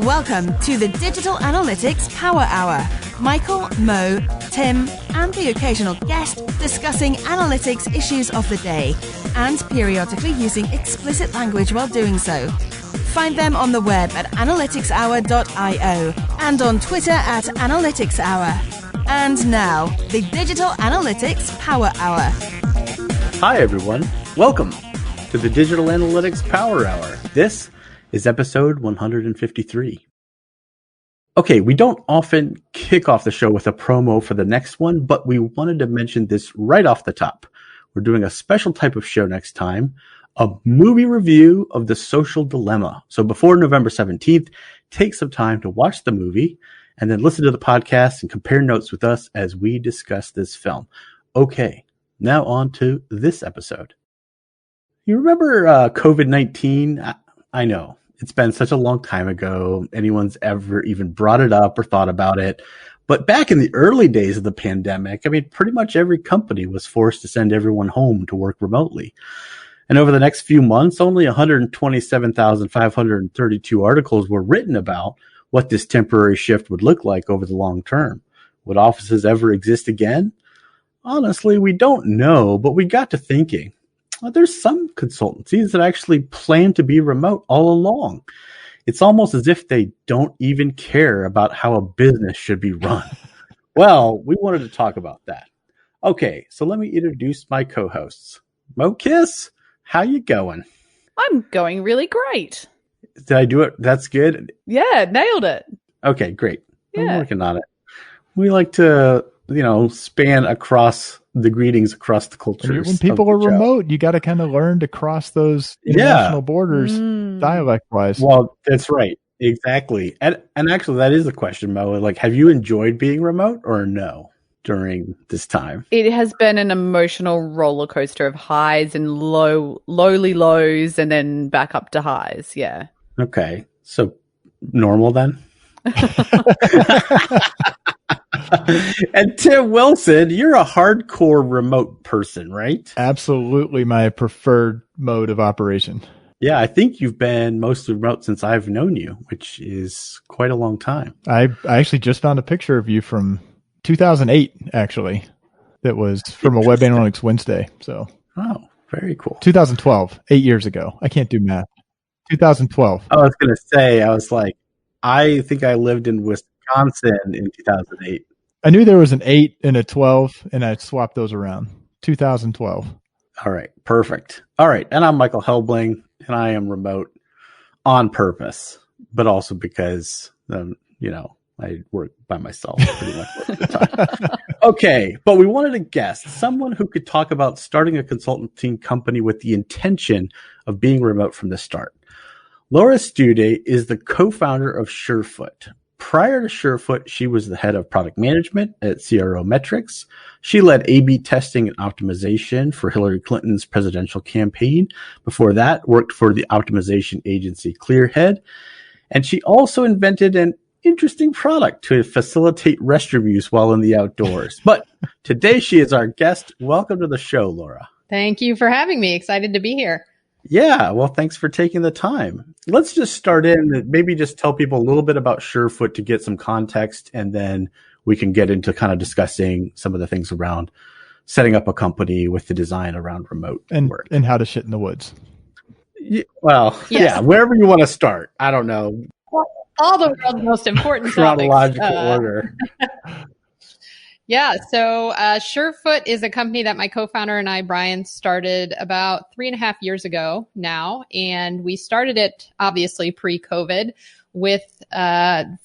Welcome to the Digital Analytics Power Hour. Michael, Mo, Tim, and the occasional guest discussing analytics issues of the day and periodically using explicit language while doing so. Find them on the web at analyticshour.io and on Twitter at analyticshour. And now, the Digital Analytics Power Hour. Hi, everyone. Welcome to the Digital Analytics Power Hour. This is episode 153. Okay, we don't often kick off the show with a promo for the next one, but we wanted to mention this right off the top. We're doing a special type of show next time, a movie review of The Social Dilemma. So before November 17th, take some time to watch the movie and then listen to the podcast and compare notes with us as we discuss this film. Okay, now on to this episode. You remember COVID-19? I know. It's been such a long time ago. Anyone's ever even brought it up or thought about it. But back in the early days of the pandemic, pretty much every company was forced to send everyone home to work remotely. And over the next few months, only 127,532 articles were written about what this temporary shift would look like over the long term. Would offices ever exist again? Honestly, we don't know, but we got to thinking. There's some consultancies that actually plan to be remote all along. It's almost as if they don't even care about how a business should be run. Well, we wanted to talk about that. Okay, so let me introduce my co-hosts. Mo Kiss, how you going? I'm going really great. Did I do it? That's good? Yeah, nailed it. Okay, great. Yeah. I'm working on it. We like to, span across the greetings across the cultures. When people are remote, you got to kind of learn to cross those international borders dialect-wise. Well, that's right. Exactly. And actually, that is the question, Mo. Like, have you enjoyed being remote or no during this time? It has been an emotional roller coaster of highs and lowly lows and then back up to highs. Yeah. Okay. So normal then? And Tim Wilson, you're a hardcore remote person, right? Absolutely my preferred mode of operation. Yeah, I think you've been mostly remote since I've known you, which is quite a long time. I actually just found a picture of you from 2008, actually. That was from a Web Analytics Wednesday. So, oh, very cool. 2012, 8 years ago. I can't do math. 2012. I was going to say, I think I lived in Wisconsin in 2008. I knew there was an 8 and a 12, and I swapped those around. 2012. All right. Perfect. All right. And I'm Michael Helbling, and I am remote on purpose, but also because, I work by myself pretty much most of the time. Okay. But we wanted a guest, someone who could talk about starting a consulting company with the intention of being remote from the start. Laura Stude is the co-founder of Surefoot. Prior to Surefoot, she was the head of product management at CRO Metrics. She led A/B testing and optimization for Hillary Clinton's presidential campaign. Before that, worked for the optimization agency Clearhead. And she also invented an interesting product to facilitate restroom use while in the outdoors. But today she is our guest. Welcome to the show, Laura. Thank you for having me. Excited to be here. Yeah, well, thanks for taking the time. Let's just start in, maybe just tell people a little bit about Surefoot to get some context, and then we can get into kind of discussing some of the things around setting up a company with the design around remote work. And how to shit in the woods. Yeah, wherever you want to start. I don't know. All the world's most important chronological topics. Order. Yeah, so Surefoot is a company that my co-founder and I, Brian, started about 3.5 years ago now. And we started it, obviously, pre-COVID with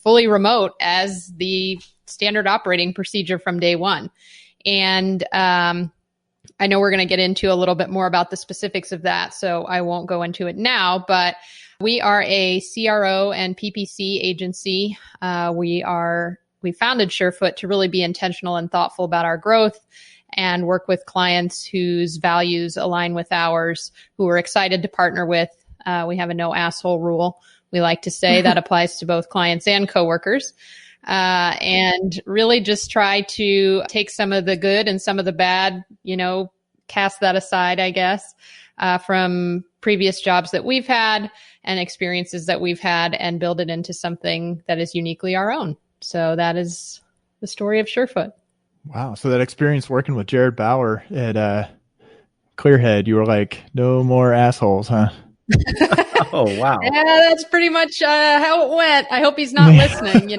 fully remote as the standard operating procedure from day one. And I know we're going to get into a little bit more about the specifics of that, so I won't go into it now. But we are a CRO and PPC agency. We founded Surefoot to really be intentional and thoughtful about our growth and work with clients whose values align with ours, who we're excited to partner with. We have a no asshole rule. We like to say that applies to both clients and coworkers. And really just try to take some of the good and some of the bad, cast that aside, I guess, from previous jobs that we've had and experiences that we've had and build it into something that is uniquely our own. So that is the story of Surefoot. Wow. So that experience working with Jared Bauer at Clearhead, you were like, no more assholes, huh? Oh, wow. Yeah, that's pretty much how it went. I hope he's not listening.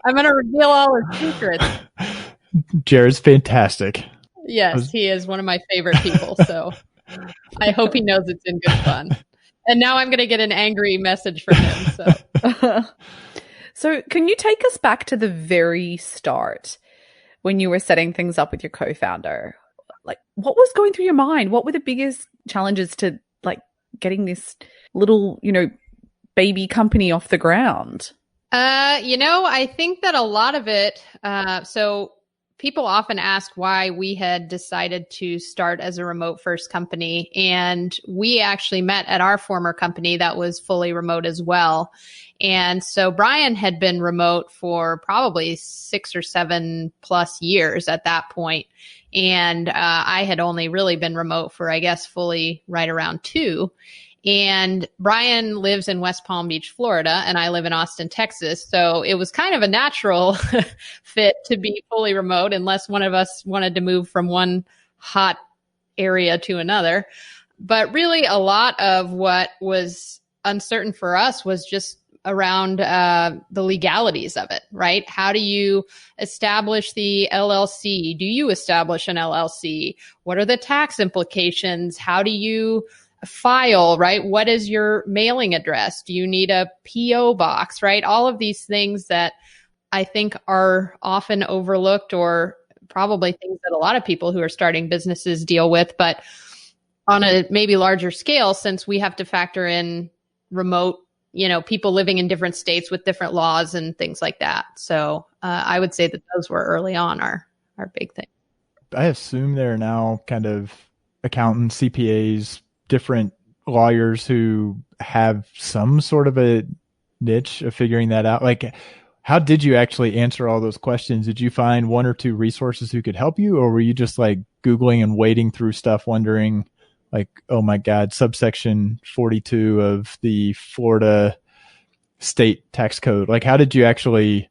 I'm going to reveal all his secrets. Jared's fantastic. Yes, he is one of my favorite people. So I hope he knows it's in good fun. And now I'm going to get an angry message from him. So. So can you take us back to the very start when you were setting things up with your co-founder? Like, what was going through your mind? What were the biggest challenges to like getting this little, baby company off the ground? I think that a lot of it, so people often ask why we had decided to start as a remote first company. And we actually met at our former company that was fully remote as well. And so Brian had been remote for probably 6 or 7 plus years at that point. And I had only really been remote for, I guess, fully right around 2. And Brian lives in West Palm Beach, Florida, and I live in Austin, Texas. So it was kind of a natural fit to be fully remote unless one of us wanted to move from one hot area to another. But really a lot of what was uncertain for us was just around the legalities of it, right? How do you establish the LLC? Do you establish an LLC? What are the tax implications? How do you file, right? What is your mailing address? Do you need a PO box, right? All of these things that I think are often overlooked or probably things that a lot of people who are starting businesses deal with, but on a maybe larger scale, since we have to factor in remote, people living in different states with different laws and things like that. So I would say that those were early on our big thing. I assume there are now kind of accountants, CPAs, different lawyers who have some sort of a niche of figuring that out. Like, how did you actually answer all those questions? Did you find 1 or 2 resources who could help you? Or were you just like Googling and wading through stuff, wondering like, oh my God, subsection 42 of the Florida state tax code? Like, how did you actually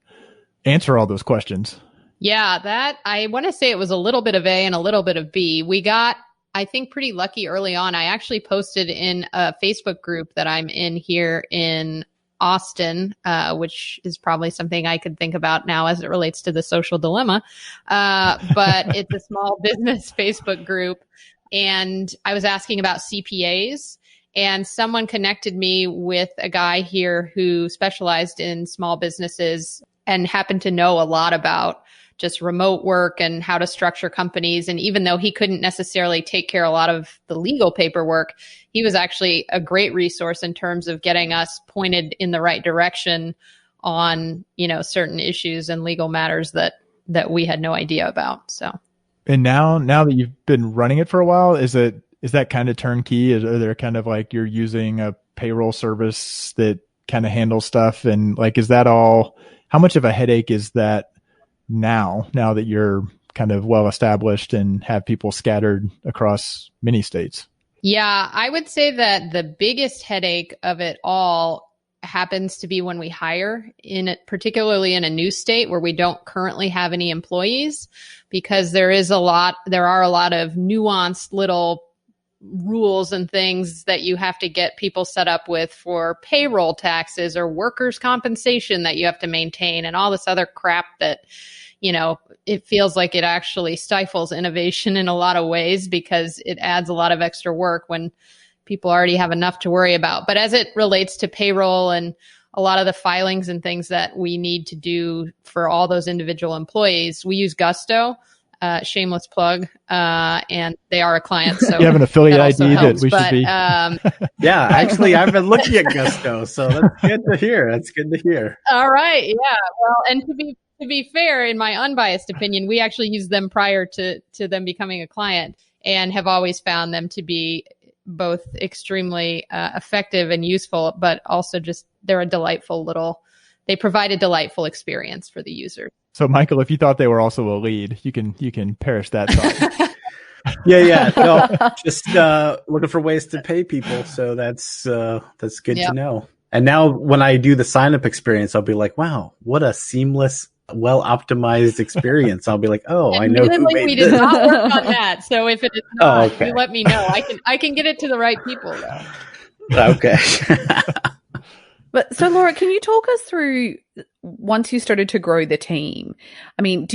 answer all those questions? Yeah, that I want to say it was a little bit of A and a little bit of B. We got, I think, pretty lucky early on. I actually posted in a Facebook group that I'm in here in Austin, which is probably something I could think about now as it relates to the social dilemma. But it's a small business Facebook group. And I was asking about CPAs, and someone connected me with a guy here who specialized in small businesses and happened to know a lot about just remote work and how to structure companies. And even though he couldn't necessarily take care of a lot of the legal paperwork, he was actually a great resource in terms of getting us pointed in the right direction on, certain issues and legal matters that we had no idea about. So. And now that you've been running it for a while, is that kind of turnkey? Are there kind of like you're using a payroll service that kind of handles stuff? And like, is that all, how much of a headache is that now that you're kind of well established and have people scattered across many states? Yeah, I would say that the biggest headache of it all happens to be when we hire, particularly in a new state where we don't currently have any employees, because there are a lot of nuanced little rules and things that you have to get people set up with for payroll taxes or workers' compensation that you have to maintain and all this other crap that, it feels like it actually stifles innovation in a lot of ways because it adds a lot of extra work when people already have enough to worry about. But as it relates to payroll and a lot of the filings and things that we need to do for all those individual employees, we use Gusto, shameless plug, and they are a client. So you have an affiliate ID that we should be. Yeah, actually, I've been looking at Gusto, so that's good to hear. All right. Yeah. Well, and to be fair, in my unbiased opinion, we actually used them prior to them becoming a client and have always found them to be both extremely effective and useful, but also just they provide a delightful experience for the user. So Michael, if you thought they were also a lead, you can perish that thought. Yeah. No, just looking for ways to pay people. So that's good to know. And now when I do the sign up experience, I'll be like, wow, what a seamless, well optimized experience. I'll be like, oh, I know who made we this. did not work on that. So if it is not, okay. you let me know. I can get it to the right people though. Okay. But so Laura, can you talk us through once you started to grow the team? I mean,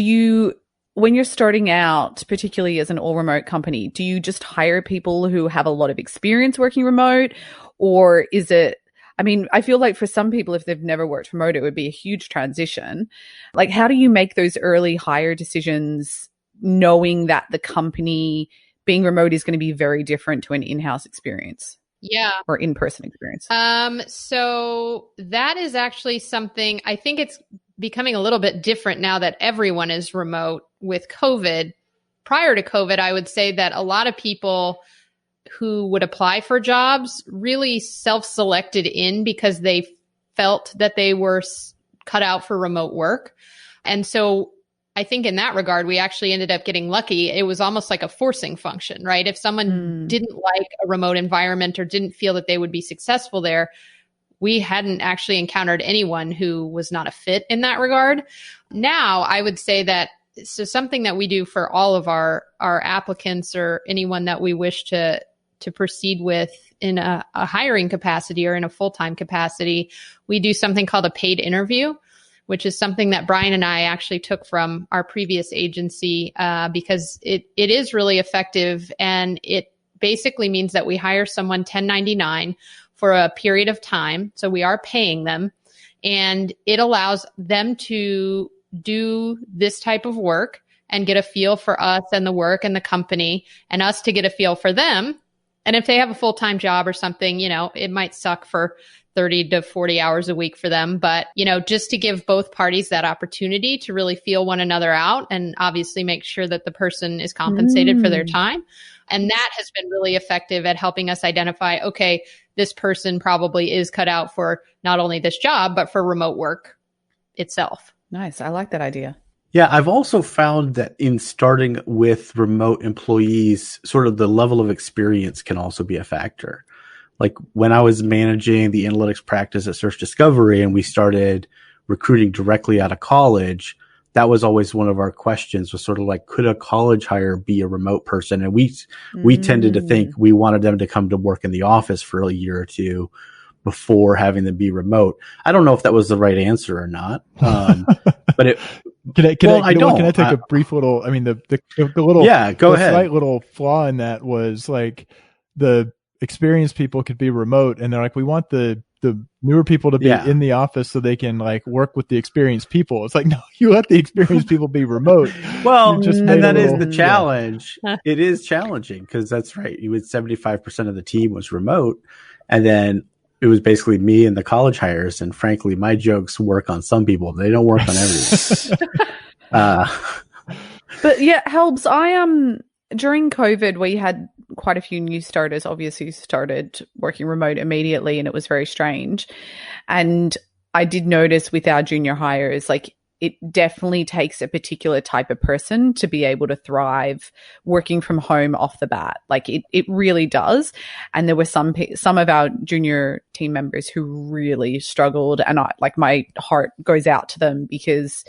when you're starting out, particularly as an all remote company, do you just hire people who have a lot of experience working remote? Or is it, I mean, I feel like for some people, if they've never worked remote, it would be a huge transition. Like, how do you make those early hire decisions knowing that the company being remote is going to be very different to an in-house experience? Yeah. Or in-person experience? So that is actually something, I think it's becoming a little bit different now that everyone is remote with COVID. Prior to COVID, I would say that a lot of people who would apply for jobs really self-selected in because they felt that they were cut out for remote work. And so I think in that regard, we actually ended up getting lucky. It was almost like a forcing function, right? If someone didn't like a remote environment or didn't feel that they would be successful there, we hadn't actually encountered anyone who was not a fit in that regard. Now, I would say that, so something that we do for all of our applicants or anyone that we wish to proceed with in a hiring capacity or in a full-time capacity, we do something called a paid interview, which is something that Brian and I actually took from our previous agency because it is really effective. And it basically means that we hire someone 1099 for a period of time. So we are paying them, and it allows them to do this type of work and get a feel for us and the work and the company, and us to get a feel for them. And if they have a full-time job or something, it might suck for 30 to 40 hours a week for them. But, just to give both parties that opportunity to really feel one another out and obviously make sure that the person is compensated for their time. And that has been really effective at helping us identify, okay, this person probably is cut out for not only this job, but for remote work itself. Nice. I like that idea. Yeah, I've also found that in starting with remote employees, sort of the level of experience can also be a factor. Like when I was managing the analytics practice at Search Discovery and we started recruiting directly out of college, that was always one of our questions, was sort of like, could a college hire be a remote person? And we tended to think we wanted them to come to work in the office for a year or two before having them be remote. I don't know if that was the right answer or not. But it, Can I take a brief little, I mean, the little, go ahead. Slight little flaw in that was like the experienced people could be remote, and they're like, we want the newer people to be in the office so they can like work with the experienced people. It's like, no, you let the experienced people be remote. Well, and that is the challenge. It is challenging because that's right. You would 75% of the team was remote, and then it was basically me and the college hires. And frankly, my jokes work on some people. They don't work on everyone. But yeah, helps. During COVID, we had quite a few new starters, obviously started working remote immediately, and it was very strange. And I did notice with our junior hires, like it definitely takes a particular type of person to be able to thrive working from home off the bat. Like it really does. And there were some of our junior team members who really struggled, and my heart goes out to them because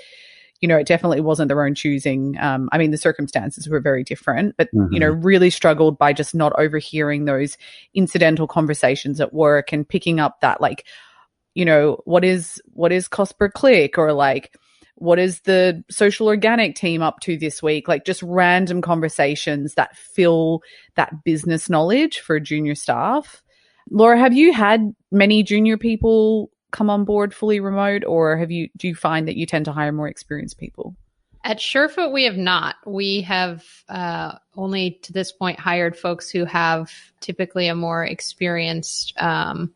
it definitely wasn't their own choosing. I mean, the circumstances were very different, but, really struggled by just not overhearing those incidental conversations at work and picking up that, like, what is cost per click, or like, what is the social organic team up to this week? Like just random conversations that fill that business knowledge for junior staff. Laura, have you had many junior people come on board fully remote, or do you find that you tend to hire more experienced people? At Surefoot, we have not. We have only to this point hired folks who have typically a more experienced have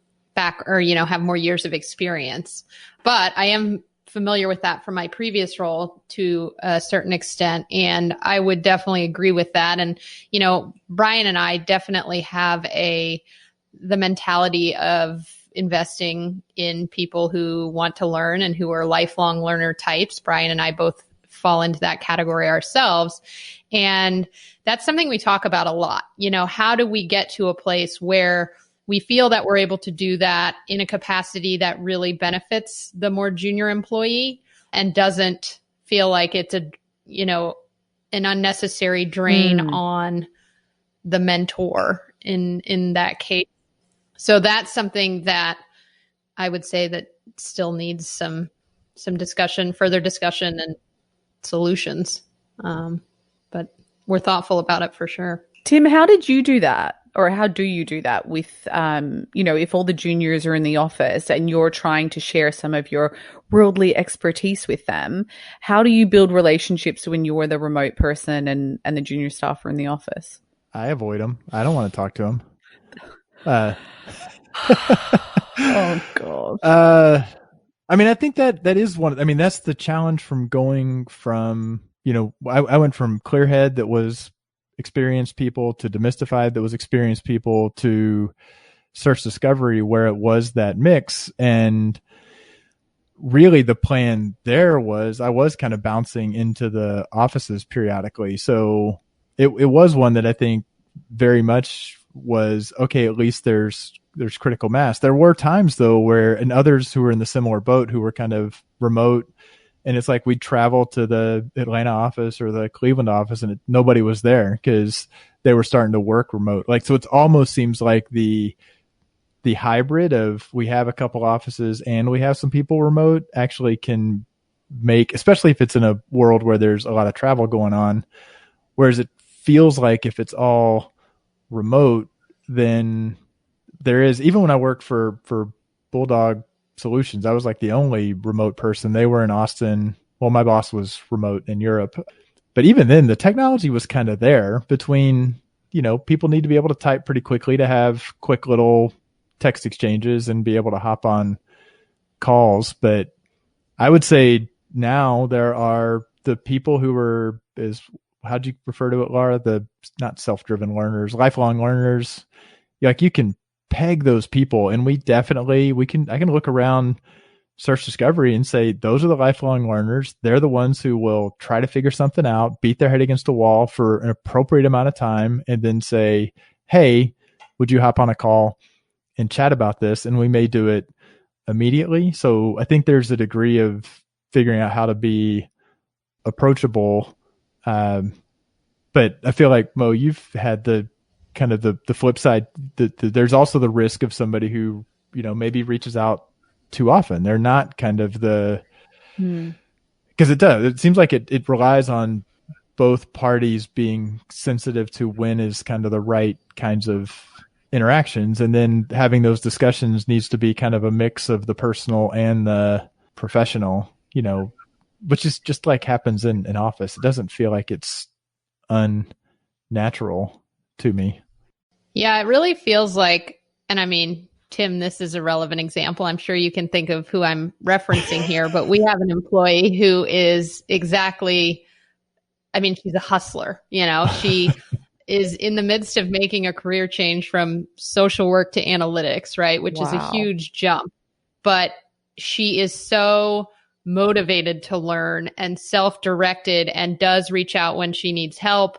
more years of experience. But I am familiar with that from my previous role to a certain extent, and I would definitely agree with that. And Brian and I definitely have the mentality of investing in people who want to learn and who are lifelong learner types. Brian and I both fall into that category ourselves. And that's something we talk about a lot. You know, how do we get to a place where we feel that we're able to do that in a capacity that really benefits the more junior employee and doesn't feel like it's an unnecessary drain on the mentor in that case. So that's something that I would say that still needs some discussion, further discussion and solutions. But we're thoughtful about it for sure. Tim, how did you do that? Or how do you do that with, if all the juniors are in the office and you're trying to share some of your worldly expertise with them? How do you build relationships when you're the remote person and the junior staff are in the office? I avoid them. I don't want to talk to them. Oh, God. I mean, I think that is that's the challenge from going from, I went from Clearhead that was experienced people to Demystified that was experienced people to Search Discovery where it was that mix. And really the plan there was I was kind of bouncing into the offices periodically. So it was one that I think very much was, okay, at least there's critical mass. There were times though where, and others who were in the similar boat who were kind of remote, and it's like we'd travel to the Atlanta office or the Cleveland office and nobody was there because they were starting to work remote. Like, so it almost seems like the hybrid of we have a couple offices and we have some people remote actually can make, especially if it's in a world where there's a lot of travel going on, whereas it feels like if it's all remote, then there is, even when I worked for Bulldog Solutions, I was like the only remote person. They were in Austin. Well, my boss was remote in Europe, but even then the technology was kind of there between, people need to be able to type pretty quickly to have quick little text exchanges and be able to hop on calls. But I would say now there are the people who are, how'd you refer to it, Laura? The not self-driven learners, lifelong learners. Like you can peg those people, and I can look around Search Discovery and say, those are the lifelong learners. They're the ones who will try to figure something out, beat their head against a wall for an appropriate amount of time, and then say, hey, would you hop on a call and chat about this? And we may do it immediately. So I think there's a degree of figuring out how to be approachable. But I feel like, Mo, you've had the kind of the flip side. There's also the risk of somebody who, maybe reaches out too often. They're not kind of because it seems like it relies on both parties being sensitive to when is kind of the right kinds of interactions. And then having those discussions needs to be kind of a mix of the personal and the professional, which is just like happens in an office. It doesn't feel like it's unnatural to me. Yeah, it really feels like, and I mean, Tim, this is a relevant example. I'm sure you can think of who I'm referencing here, but we have an employee who is exactly, she's a hustler. She is in the midst of making a career change from social work to analytics, right? Which is a huge jump. But she is so motivated to learn and self-directed and does reach out when she needs help.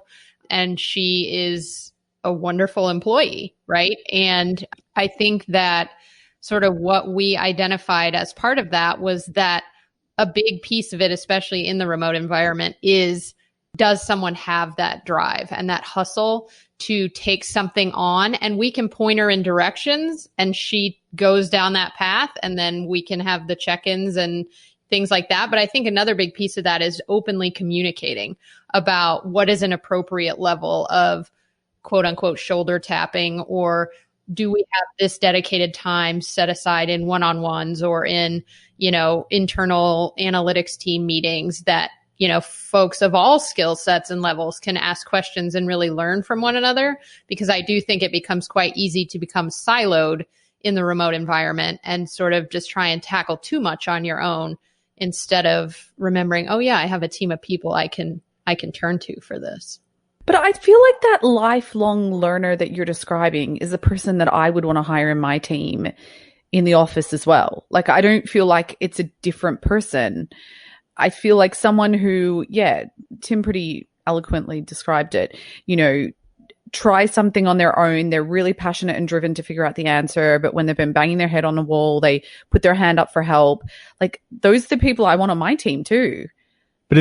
And she is a wonderful employee, right? And I think that sort of what we identified as part of that was that a big piece of it, especially in the remote environment, is does someone have that drive and that hustle to take something on? And we can point her in directions and she goes down that path, and then we can have the check-ins and things like that. But I think another big piece of that is openly communicating about what is an appropriate level of quote unquote shoulder tapping, or do we have this dedicated time set aside in one-on-ones or in, internal analytics team meetings that, folks of all skill sets and levels can ask questions and really learn from one another. Because I do think it becomes quite easy to become siloed in the remote environment and sort of just try and tackle too much on your own instead of remembering, oh yeah, I have a team of people I can turn to for this. But I feel like that lifelong learner that you're describing is a person that I would want to hire in my team in the office as well. Like, I don't feel like it's a different person. I feel like someone who, Tim pretty eloquently described it, you know, try something on their own. They're really passionate and driven to figure out the answer. But when they've been banging their head on the wall, they put their hand up for help. Like, those are the people I want on my team too. But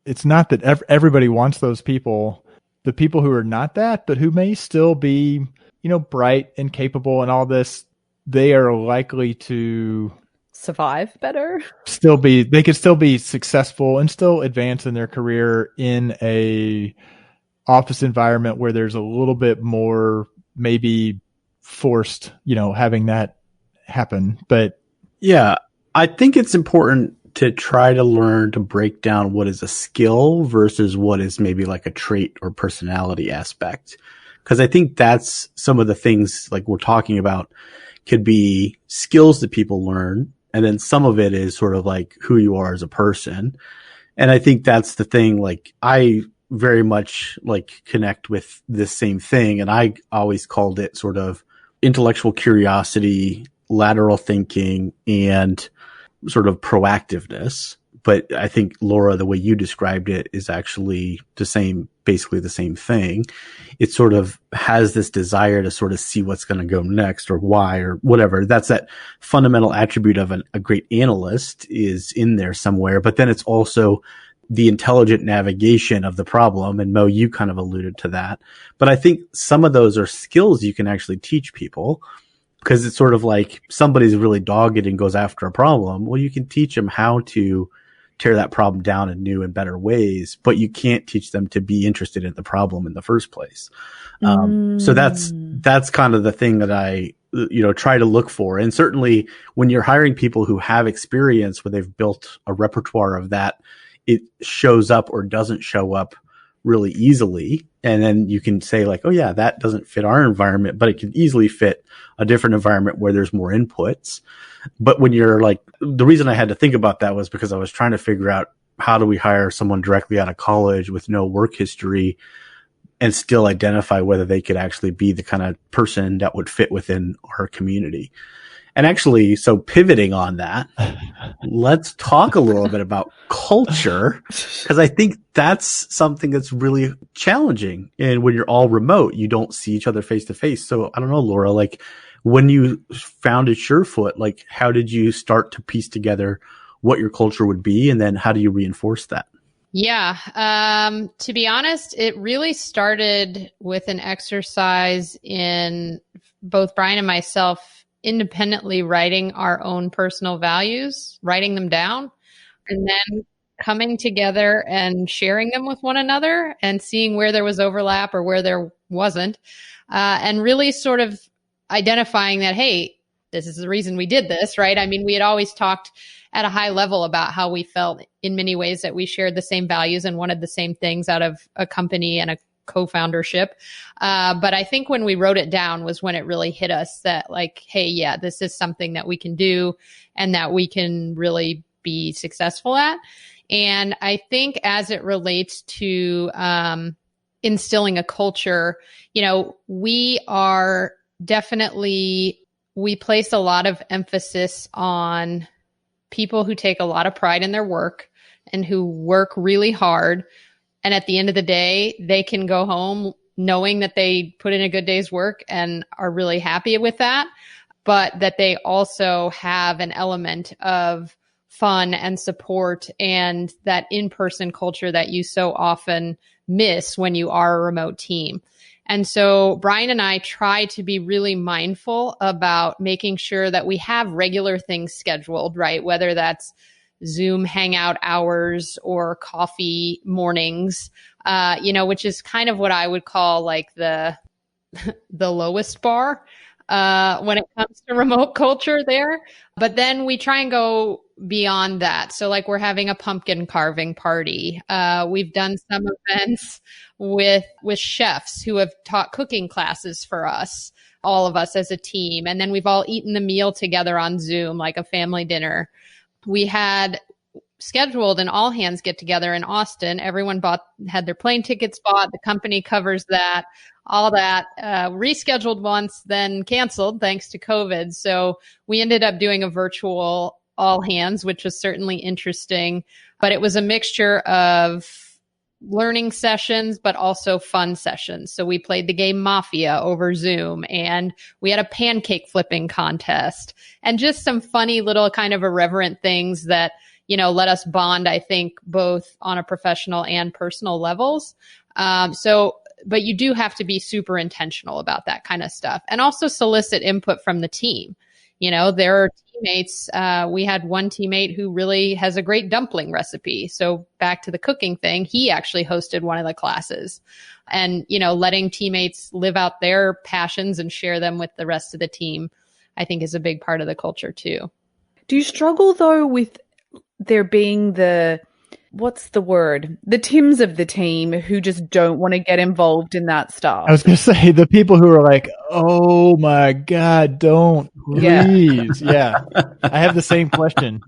it's not that everybody wants those people. The people who are not that, but who may still be, you know, bright and capable and all this, they are likely to survive better. They could still be successful and still advance in their career in a office environment where there's a little bit more maybe forced, you know, having that happen. But yeah, I think it's important to try to learn to break down what is a skill versus what is maybe like a trait or personality aspect. Because I think that's some of the things like we're talking about could be skills that people learn. And then some of it is sort of like who you are as a person. And I think that's the thing. Like, I very much like connect with this same thing. And I always called it sort of intellectual curiosity, lateral thinking, and sort of proactiveness. But I think, Laura, the way you described it is actually basically the same thing. It sort of has this desire to sort of see what's going to go next or why or whatever. That's that fundamental attribute of a great analyst is in there somewhere. But then it's also the intelligent navigation of the problem. And Mo, you kind of alluded to that. But I think some of those are skills you can actually teach people. Because it's sort of like somebody's really dogged and goes after a problem. Well, you can teach them how to tear that problem down in new and better ways, but you can't teach them to be interested in the problem in the first place. So that's kind of the thing that I, you know, try to look for. And certainly when you're hiring people who have experience where they've built a repertoire of that, it shows up or doesn't show up really easily. And then you can say like, oh yeah, that doesn't fit our environment, but it can easily fit a different environment where there's more inputs. But when you're like, the reason I had to think about that was because I was trying to figure out how do we hire someone directly out of college with no work history and still identify whether they could actually be the kind of person that would fit within our community. And actually, so pivoting on that, let's talk a little bit about culture, because I think that's something that's really challenging. And when you're all remote, you don't see each other face to face. So I don't know, Laura, like when you founded Surefoot, like how did you start to piece together what your culture would be? And then how do you reinforce that? Yeah. To be honest, it really started with an exercise in both Brian and myself independently writing our own personal values, writing them down, and then coming together and sharing them with one another and seeing where there was overlap or where there wasn't, and really sort of identifying that, hey, this is the reason we did this, right? I mean, we had always talked at a high level about how we felt in many ways that we shared the same values and wanted the same things out of a company and a co-foundership. But I think when we wrote it down was when it really hit us that like, hey, yeah, this is something that we can do and that we can really be successful at. And I think as it relates to instilling a culture, you know, we place a lot of emphasis on people who take a lot of pride in their work and who work really hard. And at the end of the day, they can go home knowing that they put in a good day's work and are really happy with that, but that they also have an element of fun and support and that in-person culture that you so often miss when you are a remote team. And so Brian and I try to be really mindful about making sure that we have regular things scheduled, right? Whether that's Zoom hangout hours or coffee mornings, which is kind of what I would call like the lowest bar when it comes to remote culture there. But then we try and go beyond that. So like we're having a pumpkin carving party. We've done some events with chefs who have taught cooking classes for us, all of us as a team. And then we've all eaten the meal together on Zoom, like a family dinner. We had scheduled an all hands get together in Austin. Everyone had their plane tickets bought. The company covers that, all that, rescheduled once, then canceled thanks to COVID. So we ended up doing a virtual all hands, which was certainly interesting, but it was a mixture of learning sessions, but also fun sessions. So we played the game Mafia over Zoom, and we had a pancake flipping contest, and just some funny little kind of irreverent things that, let us bond, I think, both on a professional and personal levels. But you do have to be super intentional about that kind of stuff, and also solicit input from the team. There are teammates. We had one teammate who really has a great dumpling recipe. So back to the cooking thing, he actually hosted one of the classes, and, letting teammates live out their passions and share them with the rest of the team, I think is a big part of the culture too. Do you struggle though with there being the Tims of the team who just don't want to get involved in that stuff? I was going to say the people who are like, oh my God, don't, please. Yeah. I have the same question.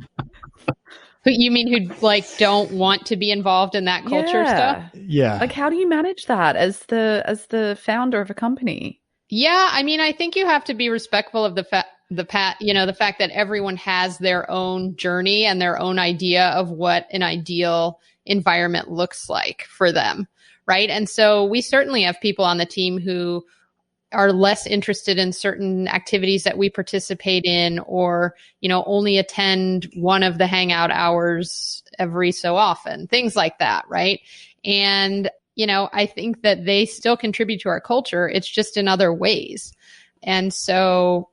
You mean who don't want to be involved in that culture stuff? Yeah. Like, how do you manage that as the founder of a company? Yeah. I mean, I think you have to be respectful of the fact that everyone has their own journey and their own idea of what an ideal environment looks like for them. Right. And so we certainly have people on the team who are less interested in certain activities that we participate in, or, only attend one of the hangout hours every so often, things like that. Right. And, I think that they still contribute to our culture. It's just in other ways. And so,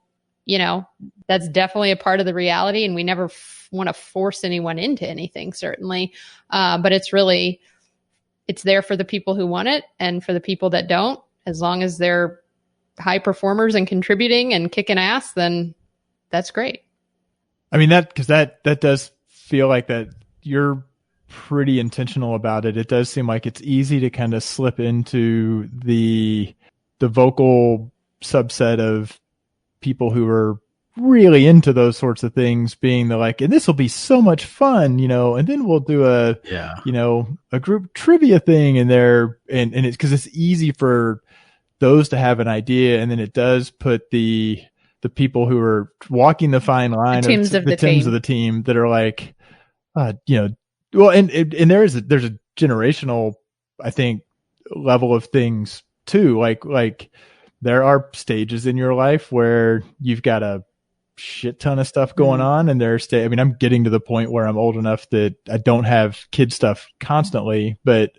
that's definitely a part of the reality, and we never want to force anyone into anything, certainly. But it's there for the people who want it and for the people that don't. As long as they're high performers and contributing and kicking ass, then that's great. I mean, that does feel like that you're pretty intentional about it. It does seem like it's easy to kind of slip into the vocal subset of people who are really into those sorts of things being and this will be so much fun, and then we'll do a group trivia thing in there. And it's because it's easy for those to have an idea. And then it does put the people who are walking the fine line, the Tims of the team that are well, and there's a generational, I think, level of things too. Like there are stages in your life where you've got a shit ton of stuff going on, and I'm getting to the point where I'm old enough that I don't have kid stuff constantly, and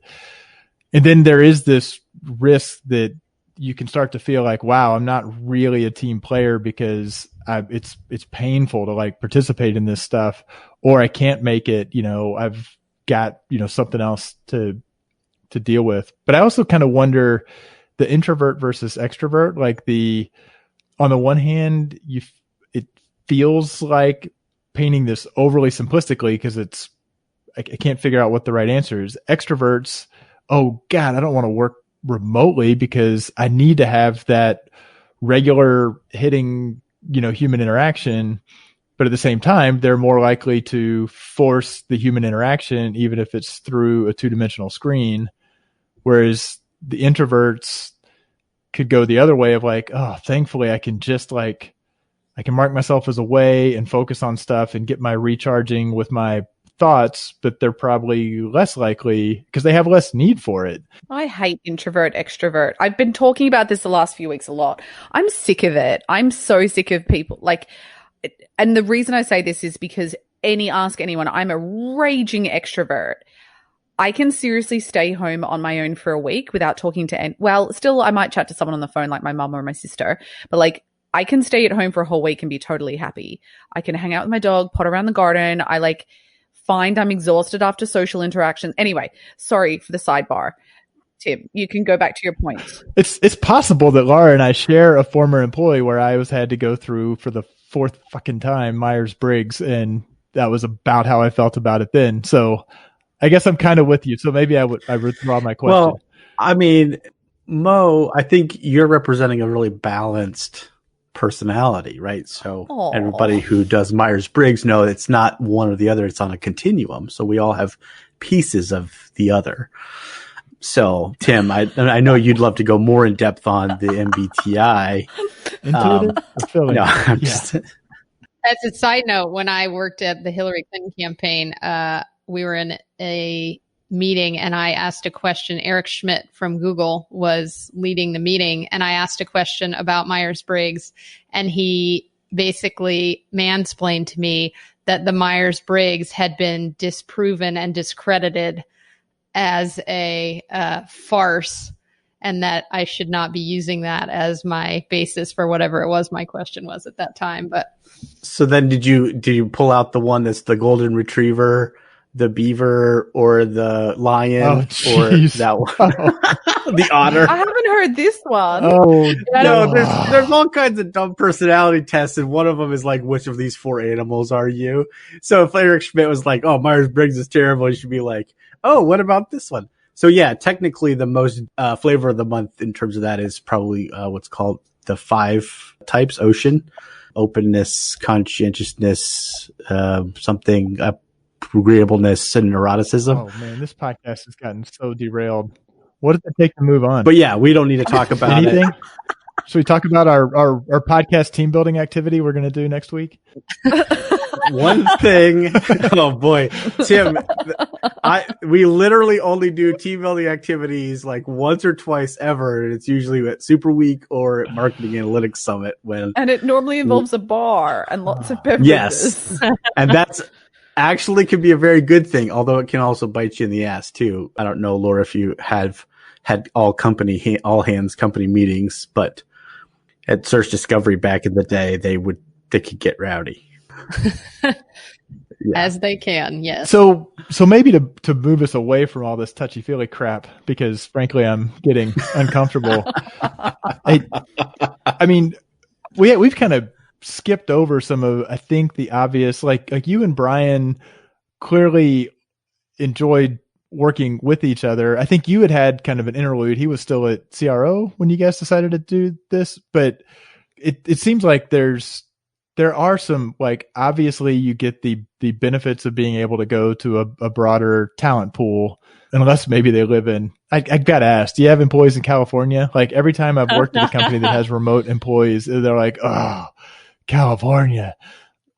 then there is this risk that you can start to feel like, wow, I'm not really a team player because it's painful to participate in this stuff, or I can't make it, I've got, something else to deal with. But I also kind of wonder the introvert versus extrovert, on the one hand, it feels like painting this overly simplistically because I can't figure out what the right answer is. Extroverts, oh God, I don't want to work remotely because I need to have that regular hitting, human interaction. But at the same time, they're more likely to force the human interaction, even if it's through a two-dimensional screen. Whereas the introverts could go the other way of oh, thankfully I can just I can mark myself as away and focus on stuff and get my recharging with my thoughts, but they're probably less likely because they have less need for it. I hate introvert, extrovert. I've been talking about this the last few weeks a lot. I'm sick of it. I'm so sick of people and the reason I say this is because ask anyone, I'm a raging extrovert. I can seriously stay home on my own for a week without talking to still I might chat to someone on the phone like my mum or my sister, but I can stay at home for a whole week and be totally happy. I can hang out with my dog, pot around the garden. I find I'm exhausted after social interactions. Anyway, sorry for the sidebar. Tim, you can go back to your point. It's possible that Laura and I share a former employee where I had to go through for the fourth fucking time Myers-Briggs, and that was about how I felt about it then. So I guess I'm kind of with you. So maybe I withdraw my question. Well, I mean, Mo, I think you're representing a really balanced personality, right? So everybody who does Myers-Briggs know it's not one or the other. It's on a continuum. So we all have pieces of the other. So, Tim, I know you'd love to go more in depth on the MBTI. No, I'm just... As a side note, when I worked at the Hillary Clinton campaign, we were in a meeting and I asked a question. Eric Schmidt from Google was leading the meeting, and I asked a question about Myers-Briggs, and he basically mansplained to me that the Myers-Briggs had been disproven and discredited as a farce, and that I should not be using that as my basis for whatever it was my question was at that time. But so then did you pull out the one that's the golden retriever, the beaver, or the lion, or that one? The otter? I haven't heard this one. Oh, no, there's all kinds of dumb personality tests, and one of them is like, which of these 4 animals are you? So if Eric Schmidt was like, oh, Myers-Briggs is terrible, you should be like, oh, what about this one? So yeah, technically the most flavor of the month in terms of that is probably what's called the 5 types: ocean, openness, conscientiousness, something, agreeableness, and neuroticism. Oh man, this podcast has gotten so derailed. What does it take to move on? But yeah, we don't need to talk about anything. it. Should we talk about our podcast team building activity we're going to do next week? One thing, oh boy, Tim, we literally only do team building activities like once or twice ever, and it's usually at Super Week or at Marketing Analytics Summit. And it normally involves a bar and lots of beverages. Yes, and that's actually could be a very good thing, although it can also bite you in the ass too. I don't know, Laura, if you have had all hands company meetings, but at Search Discovery back in the day, they could get rowdy. Yeah. As they can, yes. So maybe to move us away from all this touchy-feely crap, because frankly, I'm getting uncomfortable. I mean, we've kind of skipped over some of, I think, the obvious, like you and Brian clearly enjoyed working with each other. I think you had kind of an interlude. He was still at CRO when you guys decided to do this, but it seems like there are some, like, obviously you get the benefits of being able to go to a broader talent pool, unless maybe they live in, I got to ask, do you have employees in California? Like every time I've worked at a company that has remote employees, they're like, oh, California.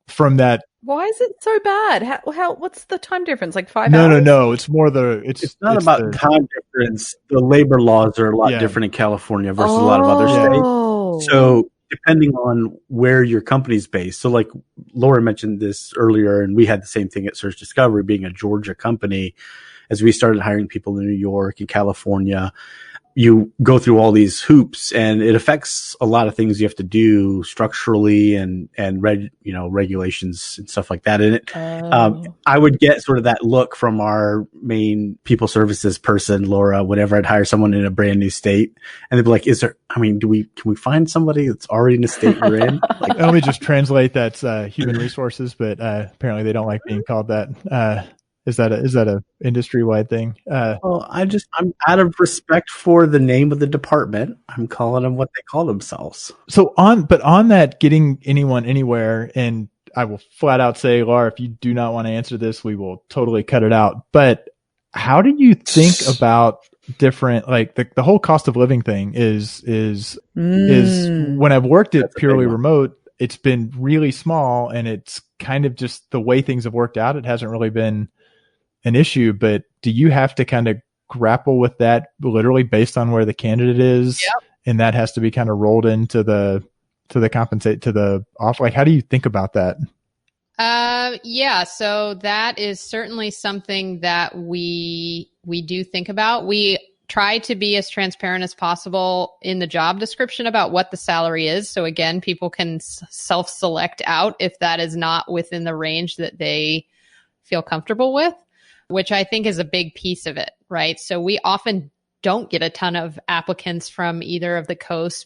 From that. Why is it so bad? How what's the time difference? Like 5 hours? No. It's more it's not about the time difference. The labor laws are a lot different in California versus a lot of other states. So depending on where your company's based. So like Laura mentioned this earlier, and we had the same thing at Search Discovery, being a Georgia company. As we started hiring people in New York and California, you go through all these hoops, and it affects a lot of things you have to do structurally and regulations and stuff like that. And I would get sort of that look from our main people services person, Laura, whenever I'd hire someone in a brand new state, and they'd be like, can we find somebody that's already in the state we're in? Like, let me just translate that's human resources, but apparently they don't like being called that. Is that a industry wide thing? Well, I'm out of respect for the name of the department, I'm calling them what they call themselves. So on that, getting anyone anywhere, and I will flat out say, Laura, if you do not want to answer this, we will totally cut it out. But how do you think about different, like the whole cost of living thing is when I've worked at purely remote, it's been really small, and it's kind of just the way things have worked out. It hasn't really been an issue, but do you have to kind of grapple with that literally based on where the candidate is? Yep. And that has to be kind of rolled into the compensate to the offer. Like, how do you think about that? Yeah. So that is certainly something that we do think about. We try to be as transparent as possible in the job description about what the salary is. So again, people can self-select out if that is not within the range that they feel comfortable with, which I think is a big piece of it, right? So we often don't get a ton of applicants from either of the coasts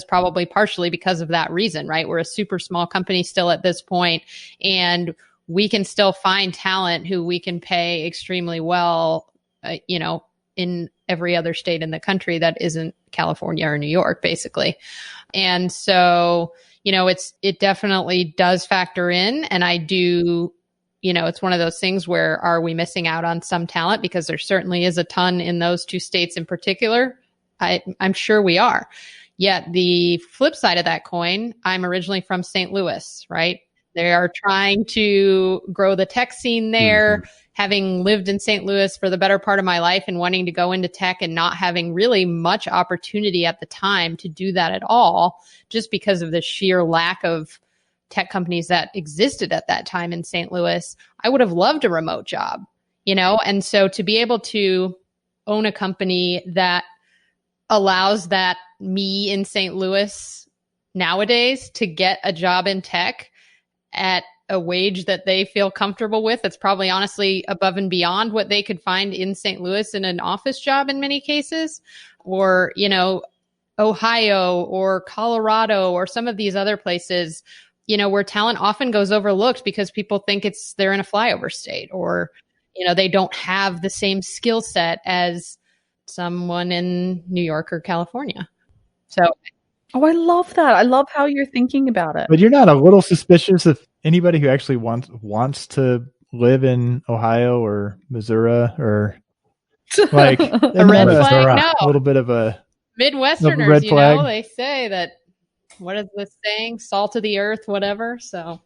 probably partially because of that reason, right? We're a super small company still at this point, and we can still find talent who we can pay extremely well, in every other state in the country that isn't California or New York, basically. And so, it definitely does factor in, and I do. It's one of those things where, are we missing out on some talent? Because there certainly is a ton in those 2 states in particular. I'm sure we are. Yet the flip side of that coin, I'm originally from St. Louis, right? They are trying to grow the tech scene there. Mhm. Having lived in St. Louis for the better part of my life and wanting to go into tech and not having really much opportunity at the time to do that at all, just because of the sheer lack of tech companies that existed at that time in St. Louis, I would have loved a remote job, And so to be able to own a company that allows that me in St. Louis nowadays to get a job in tech at a wage that they feel comfortable with, it's probably honestly above and beyond what they could find in St. Louis in an office job in many cases, or, Ohio or Colorado or some of these other places, where talent often goes overlooked because people think they're in a flyover state, or, they don't have the same skill set as someone in New York or California. So, I love that. I love how you're thinking about it. But you're not a little suspicious of anybody who actually wants to live in Ohio or Missouri or like a red flag? No. A little bit of a Midwesterners, red flag. They say that, what is this saying? Salt of the earth, whatever. So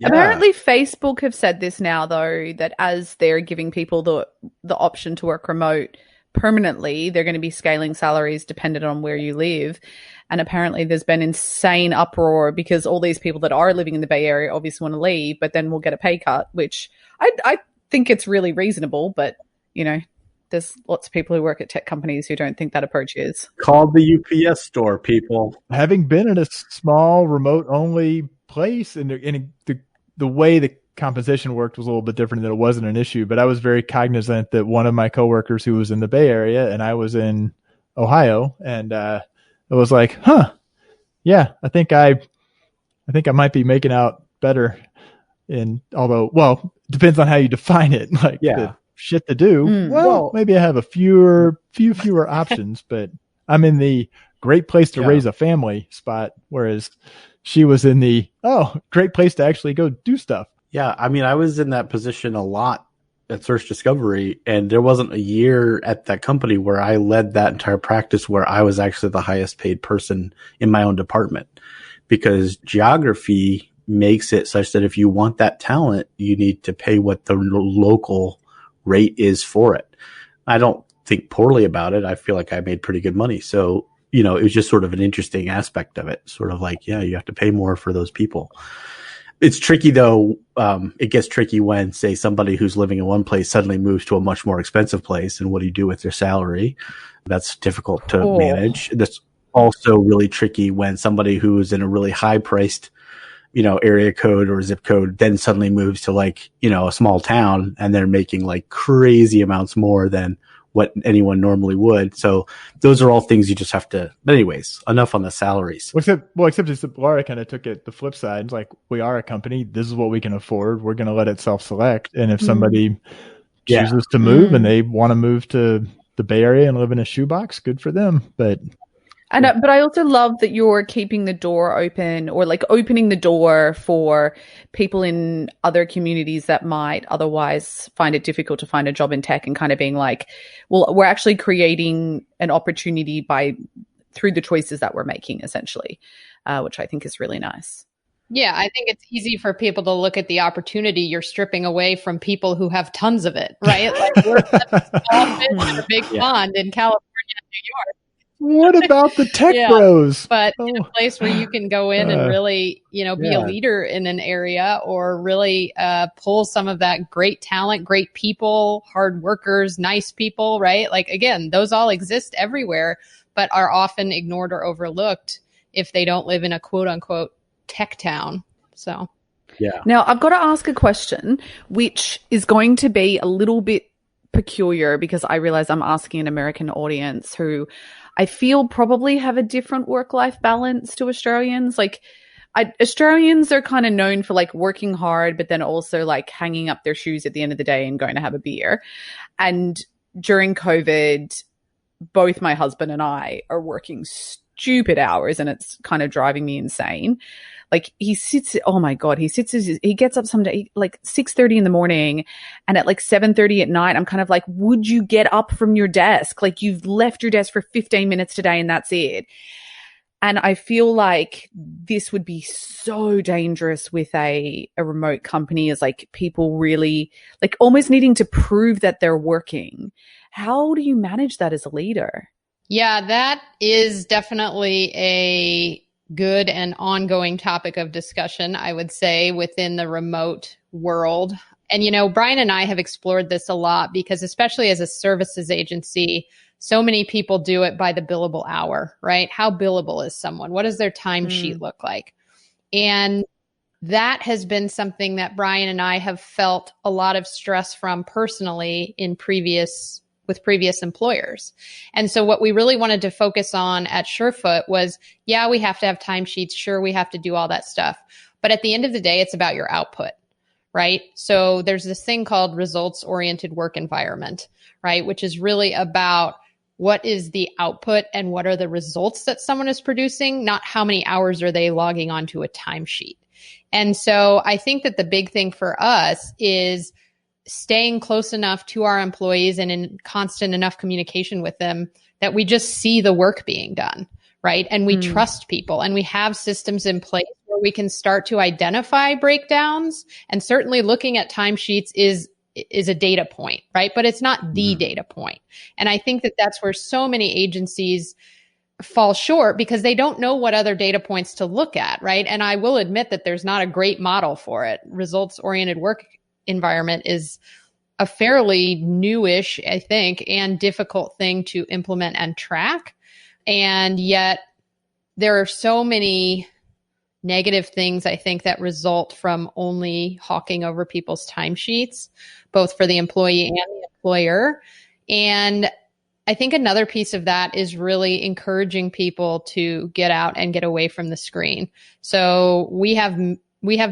Yeah. Apparently Facebook have said this now, though, that as they're giving people the option to work remote permanently, they're going to be scaling salaries dependent on where you live. And apparently there's been insane uproar because all these people that are living in the Bay Area obviously want to leave, but then will get a pay cut, which I think it's really reasonable. But, there's lots of people who work at tech companies who don't think that approach is. Call the UPS store, people. Having been in a small remote only place, and the way the composition worked was a little bit different, that it wasn't an issue, but I was very cognizant that one of my coworkers who was in the Bay Area and I was in Ohio, and it was like, yeah, I think I might be making out better although, well, depends on how you define it. Like, the shit to do. Well, maybe I have a fewer options, but I'm in the great place to raise a family spot, whereas she was in the, great place to actually go do stuff. Yeah, I mean, I was in that position a lot at Search Discovery, and there wasn't a year at that company where I led that entire practice where I was actually the highest paid person in my own department, because geography makes it such that if you want that talent, you need to pay what the local rate is for it. I don't think poorly about it. I feel like I made pretty good money. So, it was just sort of an interesting aspect of it. Sort of like, you have to pay more for those people. It's tricky though. It gets tricky when, say, somebody who's living in one place suddenly moves to a much more expensive place. And what do you do with their salary? That's difficult to manage. That's also really tricky when somebody who is in a really high priced, area code or zip code then suddenly moves to like, a small town, and they're making like crazy amounts more than what anyone normally would. So those are all things you just have to, but anyways, enough on the salaries. Except Laura kind of took it the flip side. Like, we are a company. This is what we can afford. We're going to let it self-select. And if somebody chooses to move and they want to move to the Bay Area and live in a shoebox, good for them. But I also love that you're keeping the door open, or like opening the door for people in other communities that might otherwise find it difficult to find a job in tech, and kind of being like, well, we're actually creating an opportunity through the choices that we're making, essentially, which I think is really nice. Yeah, I think it's easy for people to look at the opportunity you're stripping away from people who have tons of it, right? Like, we're a small fish in a big pond in California and New York. What about the tech bros? But in a place where you can go in and really, be a leader in an area, or really pull some of that great talent, great people, hard workers, nice people, right? Like, again, those all exist everywhere, but are often ignored or overlooked if they don't live in a quote unquote tech town. So, Now I've got to ask a question, which is going to be a little bit peculiar, because I realize I'm asking an American audience who I feel probably have a different work-life balance to Australians. Like, Australians are kind of known for like working hard, but then also like hanging up their shoes at the end of the day and going to have a beer. And during COVID, both my husband and I are working stupid hours, and it's kind of driving me insane. Like, he gets up someday like 6:30 in the morning, and at like 7:30 at night, I'm kind of like, would you get up from your desk? Like, you've left your desk for 15 minutes today and that's it. And I feel like this would be so dangerous with a remote company, as like people really like almost needing to prove that they're working. How do you manage that as a leader? Yeah, that is definitely a good and ongoing topic of discussion, I would say, within the remote world. And, Brian and I have explored this a lot because, especially as a services agency, so many people do it by the billable hour, right? How billable is someone? What does their timesheet look like? And that has been something that Brian and I have felt a lot of stress from personally with previous employers. And so what we really wanted to focus on at Surefoot was, yeah, we have to have timesheets. Sure, we have to do all that stuff. But at the end of the day, it's about your output, right? So there's this thing called results-oriented work environment, right? Which is really about what is the output and what are the results that someone is producing, not how many hours are they logging onto a timesheet. And so I think that the big thing for us is staying close enough to our employees and in constant enough communication with them that we just see the work being done, right? And we trust people, and we have systems in place where we can start to identify breakdowns. And certainly looking at timesheets is a data point, right? But it's not the data point. And I think that that's where so many agencies fall short because they don't know what other data points to look at, right? And I will admit that there's not a great model for it. Results-oriented work environment is a fairly newish, I think, and difficult thing to implement and track. And yet there are so many negative things, I think, that result from only hawking over people's timesheets, both for the employee and the employer. And I think another piece of that is really encouraging people to get out and get away from the screen. So we have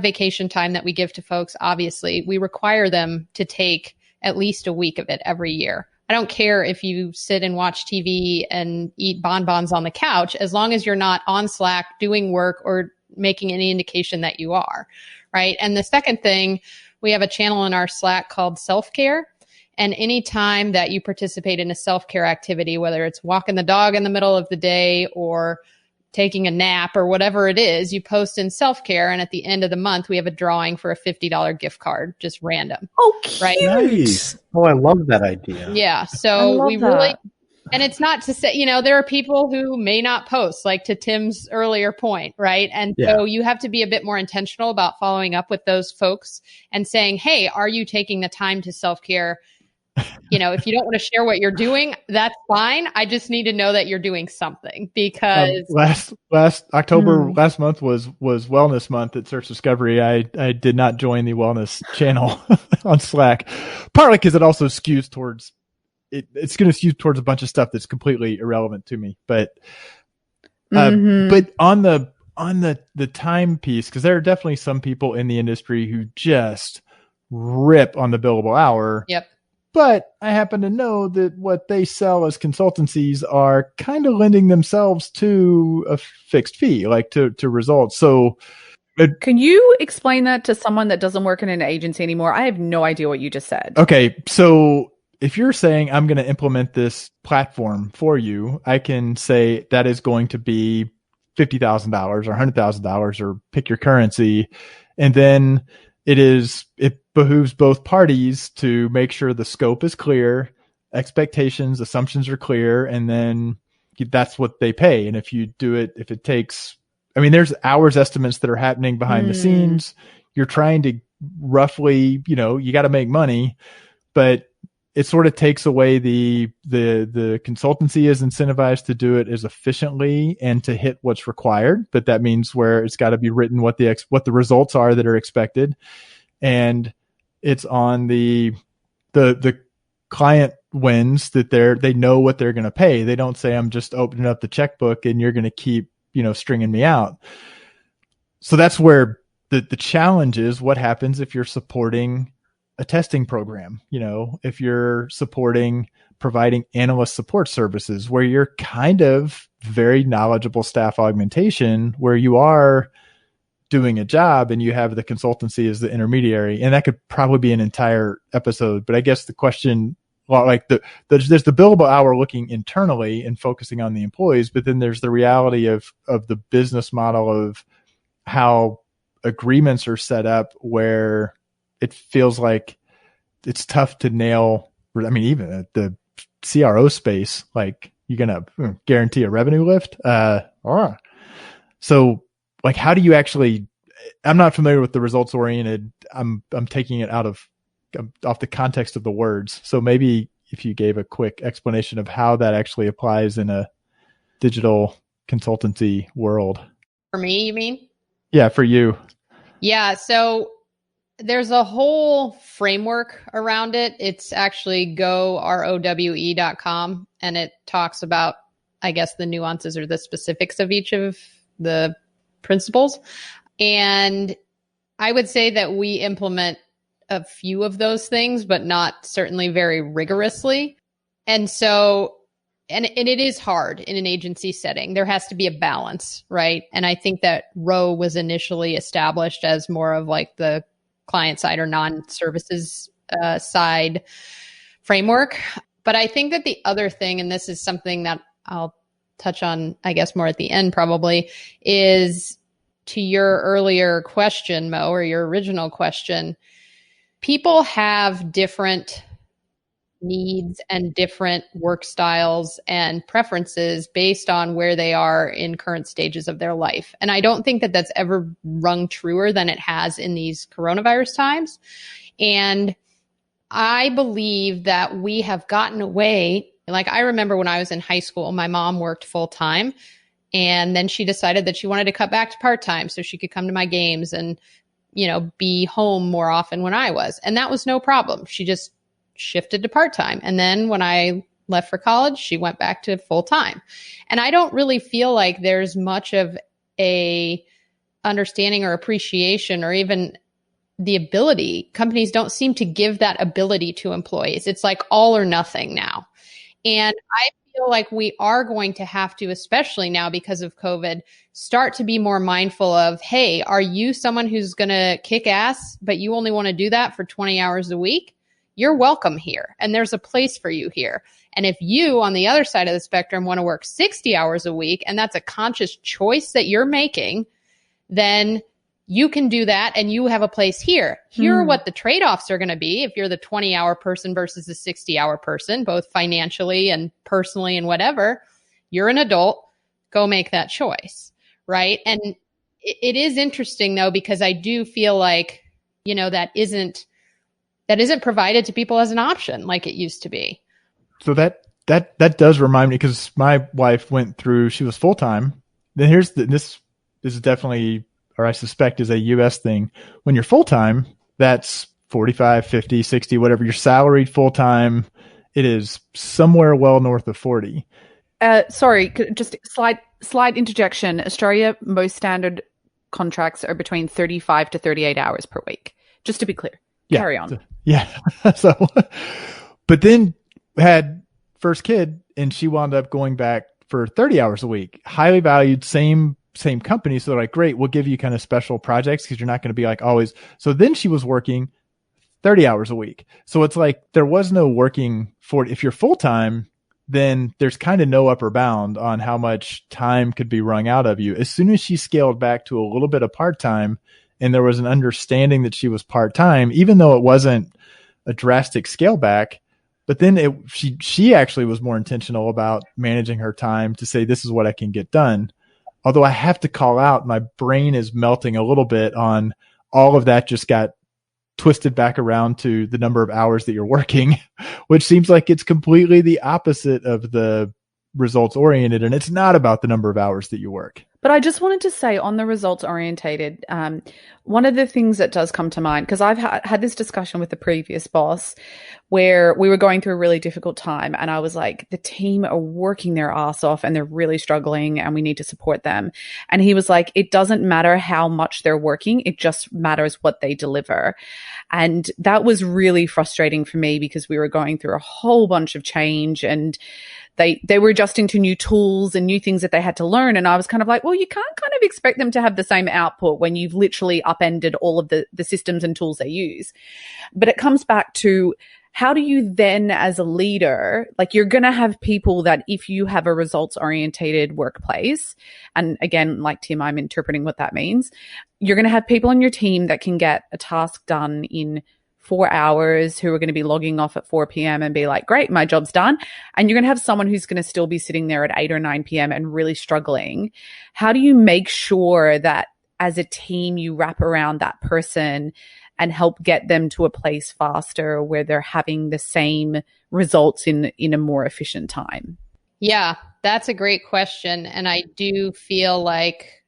vacation time that we give to folks. Obviously, we require them to take at least a week of it every year. I don't care if you sit and watch TV and eat bonbons on the couch, as long as you're not on Slack doing work or making any indication that you are, right? And the second thing, we have a channel in our Slack called self-care. And any time that you participate in a self-care activity, whether it's walking the dog in the middle of the day or taking a nap or whatever it is, you post in self-care. And at the end of the month, we have a drawing for a $50 gift card, just random. Oh, cute. Right? Nice. Oh, I love that idea. Yeah. So we really, and it's not to say, there are people who may not post, like to Tim's earlier point, right? And so you have to be a bit more intentional about following up with those folks and saying, hey, are you taking the time to self-care? If you don't want to share what you're doing, that's fine. I just need to know that you're doing something because last October, last month was wellness month at Search Discovery. I did not join the wellness channel on Slack, partly because it also skews towards it's going to skew towards a bunch of stuff that's completely irrelevant to me. But but on the time piece, because there are definitely some people in the industry who just rip on the billable hour. Yep. But I happen to know that what they sell as consultancies are kind of lending themselves to a fixed fee, like to results. So can you explain that to someone that doesn't work in an agency anymore? I have no idea what you just said. Okay. So if you're saying I'm going to implement this platform for you, I can say that is going to be $50,000 or $100,000 or pick your currency. And then it behooves both parties to make sure the scope is clear, expectations, assumptions are clear, and then that's what they pay. And if you do it, if it takes, there's hours estimates that are happening behind the scenes. You're trying to roughly, you got to make money, but it sort of takes away the consultancy is incentivized to do it as efficiently and to hit what's required. But that means where it's got to be written what the results are that are expected. And it's on the client wins that they know what they're going to pay. They don't say, I'm just opening up the checkbook and you're going to keep, stringing me out. So that's where the challenge is. What happens if you're supporting a testing program, if you're providing analyst support services where you're kind of very knowledgeable staff augmentation, where you are doing a job and you have the consultancy as the intermediary. And that could probably be an entire episode. But I guess the question Well, like there's the billable hour looking internally and focusing on the employees, but then there's the reality of the business model of how agreements are set up where it feels like it's tough to nail. I mean, even at the CRO space, like you're going to guarantee a revenue lift. So like, how do you actually, I'm not familiar with the results oriented. I'm taking it off the context of the words. So maybe if you gave a quick explanation of how that actually applies in a digital consultancy world. For me, you mean? Yeah, for you. Yeah. So there's a whole framework around it. It's actually rowe.com, and it talks about, I guess, the nuances or the specifics of each of the principles. And I would say that we implement a few of those things, but not certainly very rigorously. And so, and it is hard in an agency setting. There has to be a balance, right? And I think that Rowe was initially established as more of like the client side or non-services side framework. But I think that the other thing, and this is something that I'll touch on, I guess, more at the end probably, is to your earlier question, Mo, or your original question, people have different needs and different work styles and preferences based on where they are in current stages of their life. And I don't think that that's ever rung truer than it has in these coronavirus times. And I believe that we have gotten away. Like, I remember when I was in high school, my mom worked full time, and then she decided that she wanted to cut back to part time so she could come to my games and, you know, be home more often when I was. And that was no problem. She just shifted to part-time. And then when I left for college, she went back to full-time. And I don't really feel like there's much of a understanding or appreciation or even the ability. Companies don't seem to give that ability to employees. It's like all or nothing now. And I feel like we are going to have to, especially now because of COVID, start to be more mindful of, hey, are you someone who's going to kick ass, but you only want to do that for 20 hours a week? You're welcome here. And there's a place for you here. And if you, on the other side of the spectrum, want to work 60 hours a week, and that's a conscious choice that you're making, then you can do that and you have a place here. Here are what the trade-offs are going to be if you're the 20-hour person versus the 60-hour person, both financially and personally and whatever. You're an adult. Go make that choice, right? And it is interesting, though, because I do feel like, you know, that isn't provided to people as an option like it used to be. So that does remind me, because my wife went through, she was full-time. Then this is definitely, or I suspect is a US thing. When you're full-time, that's 45, 50, 60, whatever. You're salaried full-time. It is somewhere well north of 40. Sorry, just slight interjection. Australia, most standard contracts are between 35 to 38 hours per week. Just to be clear. Carry on. Yeah. So, but then had first kid, and she wound up going back for 30 hours a week. Highly valued, same company. So they're like, great, we'll give you kind of special projects because you're not going to be like always. So then she was working 30 hours a week. So it's like there was no working for, if you're full time, then there's kind of no upper bound on how much time could be wrung out of you. As soon as she scaled back to a little bit of part time, and there was an understanding that she was part-time, even though it wasn't a drastic scale back. But then she actually was more intentional about managing her time to say, this is what I can get done. Although I have to call out, my brain is melting a little bit on all of that just got twisted back around to the number of hours that you're working, which seems like it's completely the opposite of the results oriented. And it's not about the number of hours that you work. But I just wanted to say on the results orientated, one of the things that does come to mind, because I've had this discussion with the previous boss where we were going through a really difficult time. And I was like, the team are working their ass off and they're really struggling and we need to support them. And he was like, it doesn't matter how much they're working. It just matters what they deliver. And that was really frustrating for me because we were going through a whole bunch of change and they were adjusting to new tools and new things that they had to learn. And I was kind of like, well, you can't kind of expect them to have the same output when you've literally upended all of the systems and tools they use. But it comes back to how do you then, as a leader, like you're going to have people that if you have a results orientated workplace, and again, like Tim, I'm interpreting what that means. You're going to have people on your team that can get a task done in 4 hours, who are going to be logging off at 4 p.m. and be like, great, my job's done. And you're going to have someone who's going to still be sitting there at 8 or 9 p.m. and really struggling. How do you make sure that as a team, you wrap around that person and help get them to a place faster where they're having the same results in a more efficient time? Yeah, that's a great question. And I do feel like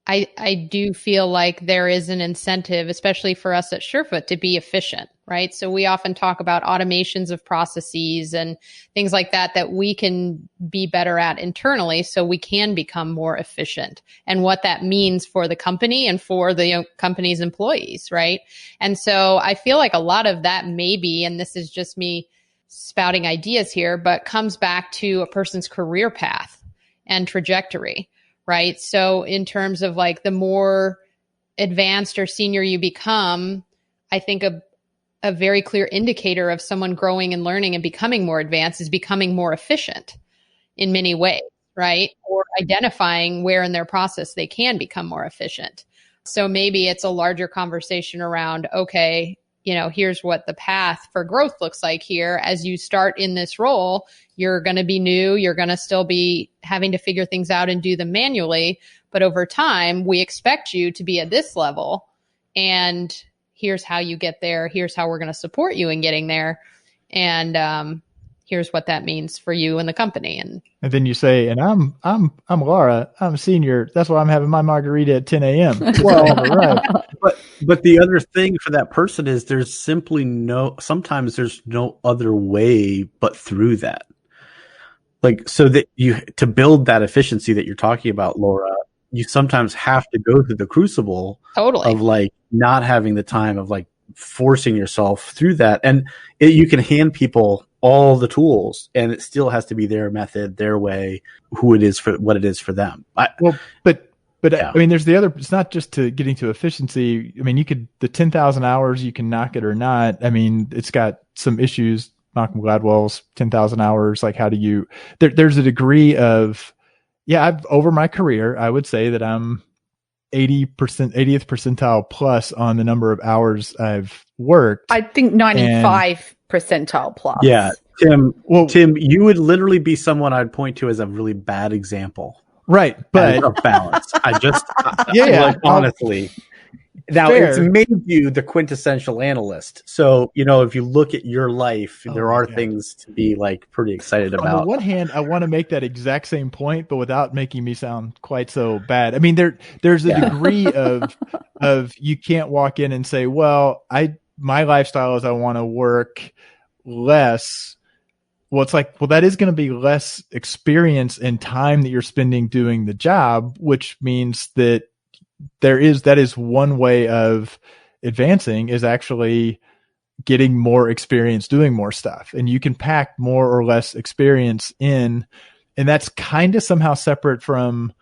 I do feel like there is an incentive, especially for us at Surefoot, to be efficient, right? So we often talk about automations of processes and things like that we can be better at internally so we can become more efficient, and what that means for the company and for the company's employees, right? And so I feel like a lot of that maybe, and this is just me spouting ideas here, but comes back to a person's career path and trajectory. Right. So in terms of like the more advanced or senior you become, I think a very clear indicator of someone growing and learning and becoming more advanced is becoming more efficient in many ways, right? Or identifying where in their process they can become more efficient. So maybe it's a larger conversation around, okay, here's what the path for growth looks like here. As you start in this role, you're going to be new. You're going to still be having to figure things out and do them manually. But over time, we expect you to be at this level. And here's how you get there. Here's how we're going to support you in getting there. And here's what that means for you and the company. And then you say, and I'm Laura, I'm a senior. That's why I'm having my margarita at 10 a.m. Well, right. But the other thing for that person is sometimes there's no other way but through that. Like, so that to build that efficiency that you're talking about, Laura, you sometimes have to go through the crucible of like not having the time of like forcing yourself through that. And you can hand people all the tools and it still has to be their method, their way, what it is for them. Yeah. I mean, there's the other, it's not just to getting to efficiency. I mean, the 10,000 hours, you can knock it or not. I mean, it's got some issues. Malcolm Gladwell's 10,000 hours. Like, how do you, there's a degree of, over my career, I would say that I'm 80th percentile plus on the number of hours I've worked. I think 95 percentile plus. Yeah. Tim, you would literally be someone I'd point to as a really bad example. Right. But of balance. Honestly. Now, fair. It's made you the quintessential analyst. So, if you look at your life, there are things to be like pretty excited about. On the one hand, I want to make that exact same point, but without making me sound quite so bad. I mean, there's a degree of you can't walk in and say, well, my lifestyle is I want to work less. Well, it's like, that is going to be less experience and time that you're spending doing the job, which means that that is one way of advancing, is actually getting more experience doing more stuff. And you can pack more or less experience in, and that's kind of somehow separate from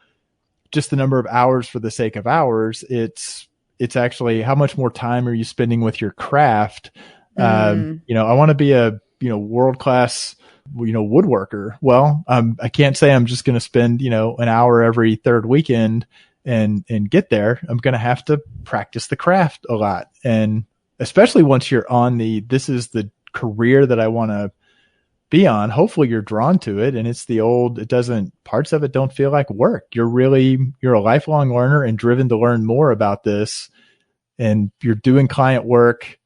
just the number of hours for the sake of hours. It's actually how much more time are you spending with your craft? I want to be a world-class woodworker. Well, I can't say I'm just going to spend an hour every third weekend and get there. I'm going to have to practice the craft a lot. And especially once you're on this is the career that I want to be on, hopefully you're drawn to it. And it's parts of it don't feel like work. You're a lifelong learner and driven to learn more about this. And you're doing client work,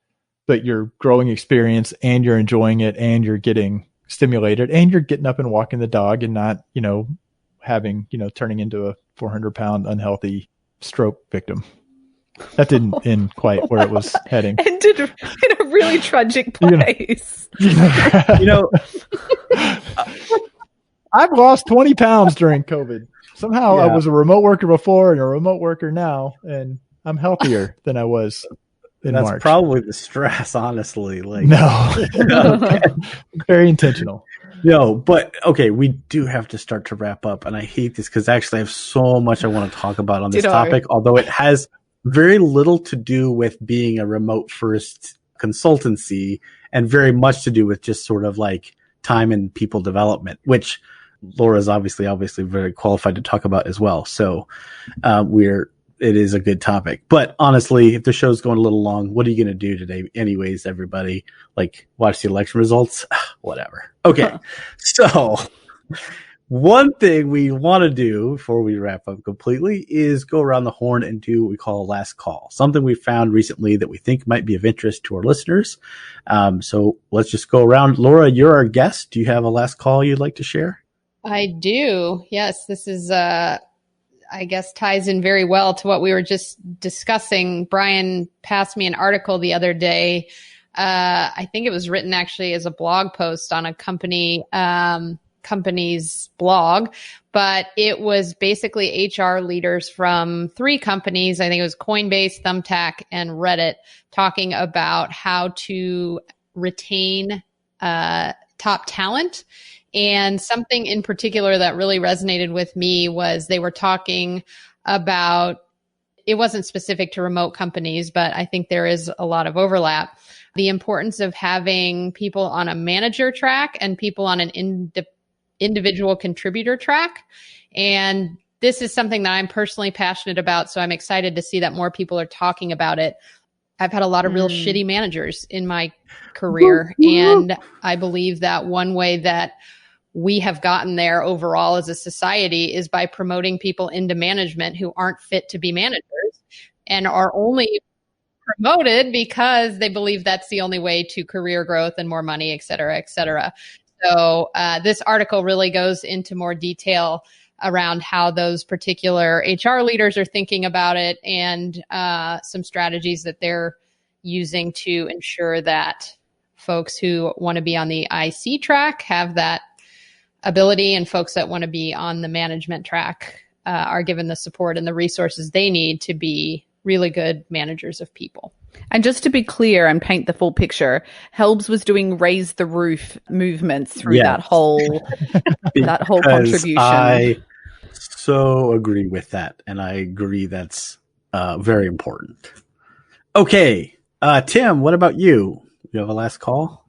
but you're growing experience and you're enjoying it and you're getting stimulated and you're getting up and walking the dog and not, turning into a 400-pound unhealthy stroke victim. That didn't end quite where it was heading. Ended in a really tragic place. I've lost 20 pounds during COVID. Somehow I was a remote worker before and a remote worker now, and I'm healthier than I was in March. That's probably the stress, honestly. No. Very intentional. No, but okay, we do have to start to wrap up, and I hate this because actually I have so much I want to talk about on this topic, although it has very little to do with being a remote first consultancy and very much to do with just sort of like time and people development, which Laura's obviously very qualified to talk about as well. So it is a good topic. But honestly, if the show's going a little long, what are you going to do today anyways, everybody? Like, watch the election results? Whatever. Okay. So one thing we want to do before we wrap up completely is go around the horn and do what we call a last call, something we found recently that we think might be of interest to our listeners. So let's just go around. Laura, you're our guest. Do you have a last call you'd like to share? I do. Yes, this is, I guess, ties in very well to what we were just discussing. Brian passed me an article the other day. I think it was written actually as a blog post on a company's blog, but it was basically HR leaders from 3 companies. I think it was Coinbase, Thumbtack, and Reddit, talking about how to retain top talent. And something in particular that really resonated with me was they were talking about, it wasn't specific to remote companies, but I think there is a lot of overlap, the importance of having people on a manager track and people on an individual contributor track. And this is something that I'm personally passionate about, so I'm excited to see that more people are talking about it. I've had a lot of real shitty managers in my career, and I believe that one way that we have gotten there overall as a society is by promoting people into management who aren't fit to be managers and are only promoted because they believe that's the only way to career growth and more money, et cetera, et cetera. So this article really goes into more detail around how those particular HR leaders are thinking about it and some strategies that they're using to ensure that folks who want to be on the IC track have that ability, and folks that want to be on the management track are given the support and the resources they need to be really good managers of people. And just to be clear and paint the full picture, Helbs was doing raise the roof movements through that whole contribution. I so agree with that, and I agree that's very important. Okay, Tim, what about you? You have a last call?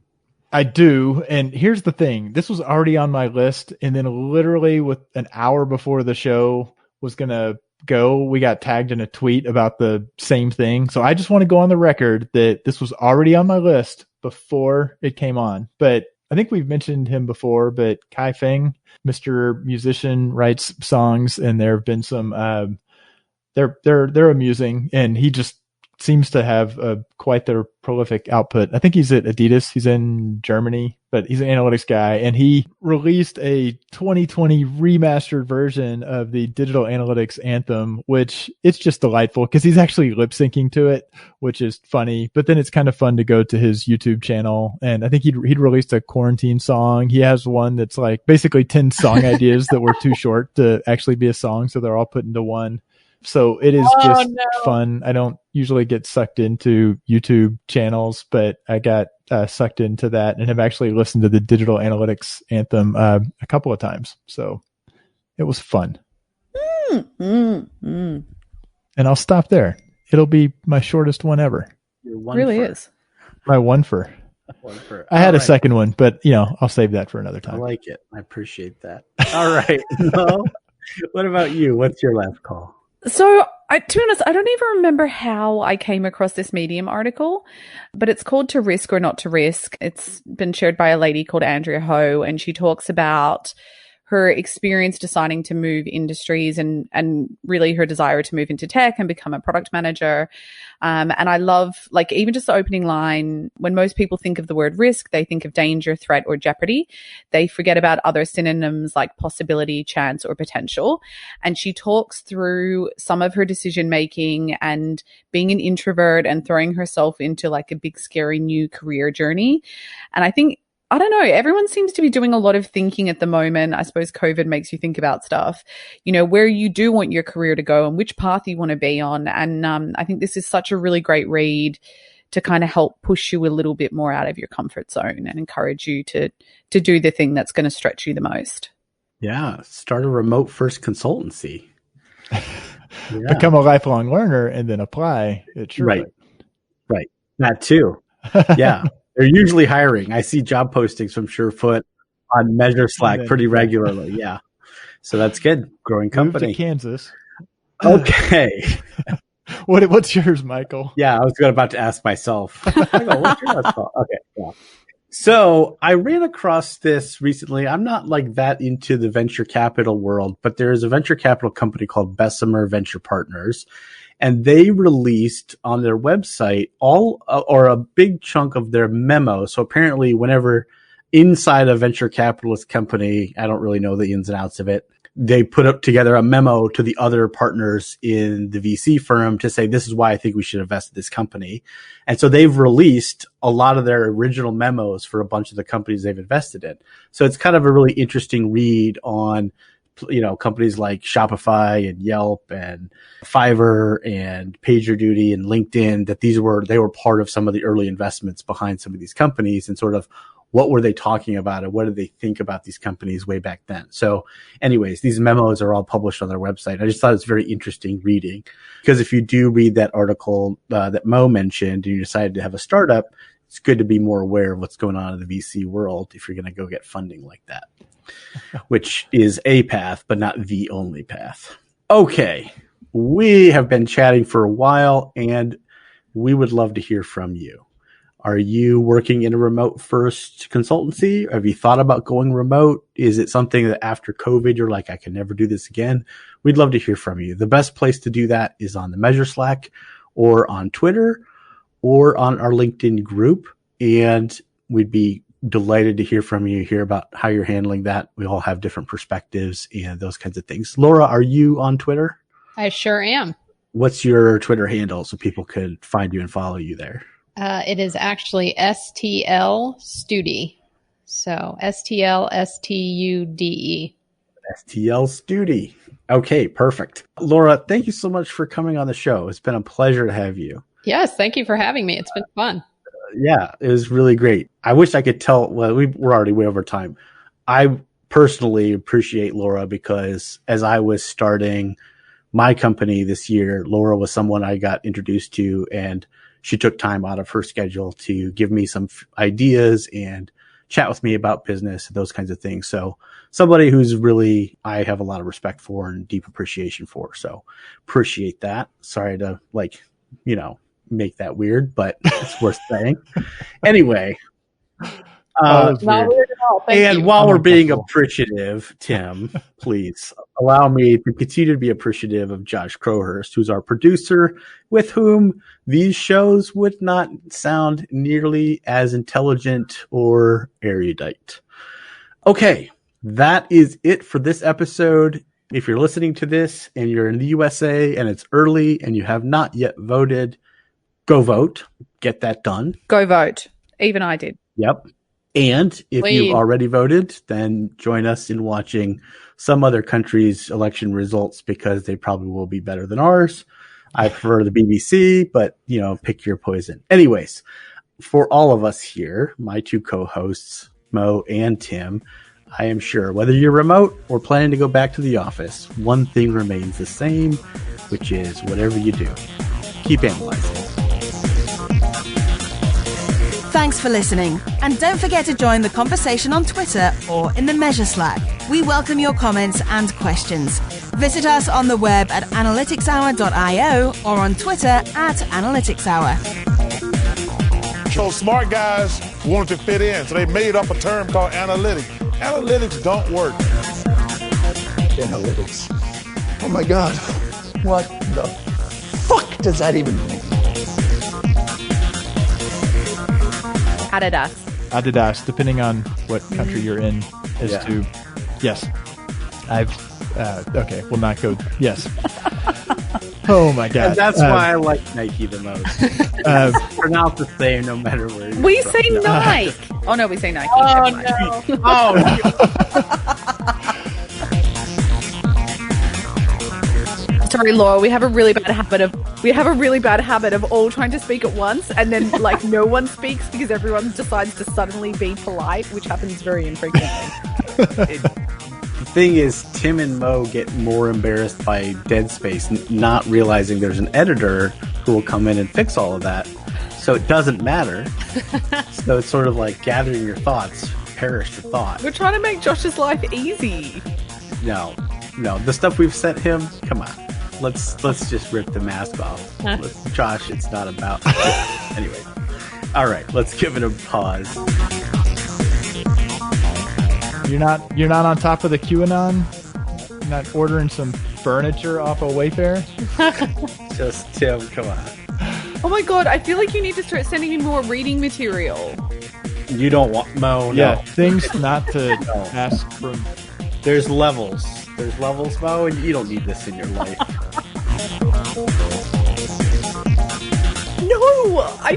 I do. And here's the thing. This was already on my list. And then literally with an hour before the show was going to go, we got tagged in a tweet about the same thing. So I just want to go on the record that this was already on my list before it came on. But I think we've mentioned him before, but Kai Feng, Mr. Musician, writes songs, and there have been some, they're amusing, and he just seems to have quite the prolific output. I think he's at Adidas. He's in Germany, but he's an analytics guy, and he released a 2020 remastered version of the Digital Analytics Anthem, which it's just delightful because he's actually lip syncing to it, which is funny. But then it's kind of fun to go to his YouTube channel, and I think he'd released a quarantine song. He has one that's like basically 10 song ideas that were too short to actually be a song, so they're all put into one. So it is fun. I don't usually get sucked into YouTube channels, but I got sucked into that and have actually listened to the Digital Analytics Anthem a couple of times. So it was fun. And I'll stop there. It'll be my shortest one ever. Really is. My one for. I had a second one, but I'll save that for another time. I like it. I appreciate that. All right. No? What about you? What's your last call? So, to be honest, I don't even remember how I came across this Medium article, but it's called To Risk or Not to Risk. It's been shared by a lady called Andrea Ho, and she talks about her experience deciding to move industries and really her desire to move into tech and become a product manager. And I love, like, even just the opening line, when most people think of the word risk, they think of danger, threat, or jeopardy. They forget about other synonyms like possibility, chance, or potential. And she talks through some of her decision making and being an introvert and throwing herself into like a big, scary new career journey. And I don't know, everyone seems to be doing a lot of thinking at the moment. I suppose COVID makes you think about stuff, where you do want your career to go and which path you want to be on. And I think this is such a really great read to kind of help push you a little bit more out of your comfort zone and encourage you to do the thing that's going to stretch you the most. Yeah, start a remote first consultancy. Become a lifelong learner and then apply at Sherwood. Right. That too. Yeah, they're usually hiring. I see job postings from Surefoot on Measure Slack pretty regularly. Yeah, so that's good. Growing company. Moved to Kansas. Okay. What's yours, Michael? Yeah, I was about to ask myself. Michael, what's your last thought? Okay. Yeah. So I ran across this recently. I'm not like that into the venture capital world, but there is a venture capital company called Bessemer Venture Partners, and they released on their website all or a big chunk of their memo. So apparently, whenever inside a venture capitalist company, I don't really know the ins and outs of it, they put up together a memo to the other partners in the VC firm to say, this is why I think we should invest in this company. And so they've released a lot of their original memos for a bunch of the companies they've invested in. So it's kind of a really interesting read on, companies like Shopify and Yelp and Fiverr and PagerDuty and LinkedIn, that they were part of some of the early investments behind some of these companies, and sort of what were they talking about and what did they think about these companies way back then. So anyways, these memos are all published on their website. I just thought it's very interesting reading, because if you do read that article that Mo mentioned and you decided to have a startup, it's good to be more aware of what's going on in the VC world if you're going to go get funding like that, which is a path, but not the only path. Okay. We have been chatting for a while and we would love to hear from you. Are you working in a remote first consultancy? Have you thought about going remote? Is it something that after COVID, you're like, I can never do this again? We'd love to hear from you. The best place to do that is on the Measure Slack or on Twitter or on our LinkedIn group. And we'd be delighted to hear from you, hear about how you're handling that. We all have different perspectives and those kinds of things. Laura, are you on Twitter? I sure am. What's your Twitter handle so people could find you and follow you there? It is actually STL Stude. So STL STUDE. STL Stude. Okay, perfect. Laura, thank you so much for coming on the show. It's been a pleasure to have you. Yes, thank you for having me. It's been fun. Yeah, it was really great. I wish I could tell. Well, we're already way over time. I personally appreciate Laura because as I was starting my company this year, Laura was someone I got introduced to, and she took time out of her schedule to give me some ideas and chat with me about business and those kinds of things. So somebody who's really, I have a lot of respect for and deep appreciation for. So appreciate that. Sorry to make that weird, but it's worth saying. Anyway. Not weird at all. Thank you. While we're being appreciative, Tim, please allow me to continue to be appreciative of Josh Crowhurst, who's our producer, with whom these shows would not sound nearly as intelligent or erudite. Okay, that is it for this episode. If you're listening to this and you're in the USA and it's early and you have not yet voted, go vote. Get that done. Go vote. Even I did. Yep. And if you've already voted, then join us in watching some other country's election results because they probably will be better than ours. I prefer the BBC, but, pick your poison. Anyways, for all of us here, my two co-hosts, Mo and Tim, I am sure whether you're remote or planning to go back to the office, one thing remains the same, which is whatever you do, keep analyzing. Thanks for listening. And don't forget to join the conversation on Twitter or in the Measure Slack. We welcome your comments and questions. Visit us on the web at analyticshour.io or on Twitter at analyticshour. So smart guys wanted to fit in, so they made up a term called analytics. Analytics don't work. Analytics. Oh my God. What the fuck does that even mean? Adidas, depending on what country you're in, yes. Okay, we'll not go. Yes. Oh my God. And that's why I like Nike the most. Pronounce the same no matter where you're We from. say Nike. Oh no, we say Nike. Oh no. Sorry, Laura. We have a really bad habit of all trying to speak at once, and then no one speaks because everyone decides to suddenly be polite, which happens very infrequently. The thing is, Tim and Mo get more embarrassed by dead space, not realizing there's an editor who will come in and fix all of that. so it doesn't matter. So it's sort of like gathering your thoughts, perish your thought. We're trying to make Josh's life easy. No, the stuff we've sent him, come on. Let's just rip the mask off. Josh, it's not about... Anyway. All right, let's give it a pause. You're not on top of the QAnon? You're not ordering some furniture off of Wayfair? Just, Tim, come on. Oh my god, I feel like you need to start sending me more reading material. You don't want... Mo, Yeah, no. things not to ask from... There's levels. There's levels, Mo, and you don't need this in your life. No, I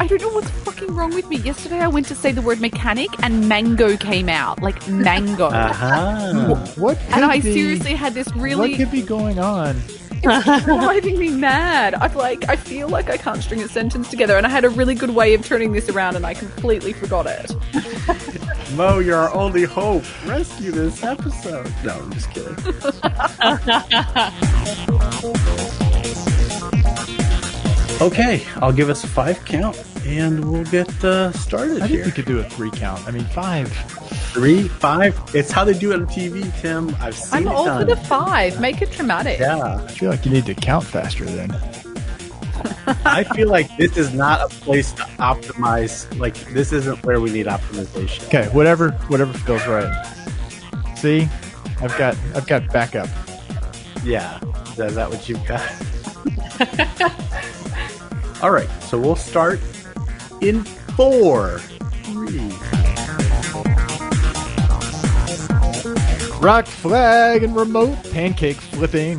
don't know what's fucking wrong with me. Yesterday I went to say the word mechanic and mango came out. Like mango. Uh-huh. What And I could be- seriously had this really... What could be going on? It's driving me mad. I feel like I can't string a sentence together, and I had a really good way of turning this around and I completely forgot it. Mo, you're our only hope. Rescue this episode. No, I'm just kidding. Okay, I'll give us a 5 count and we'll get started I think here. we could do a 3 count. I mean, 5. 3, 5. It's how they do it on TV, Tim. I've seen I'm it all done. for the 5. Make it dramatic. Yeah, I feel like you need to count faster then. I feel like this is not a place to optimize. Like, this isn't where we need optimization. Okay, whatever feels right. See? I've got backup. Yeah, is that what you've got? All right, so we'll start in 4, 3. Rock, flag, and remote pancake flipping.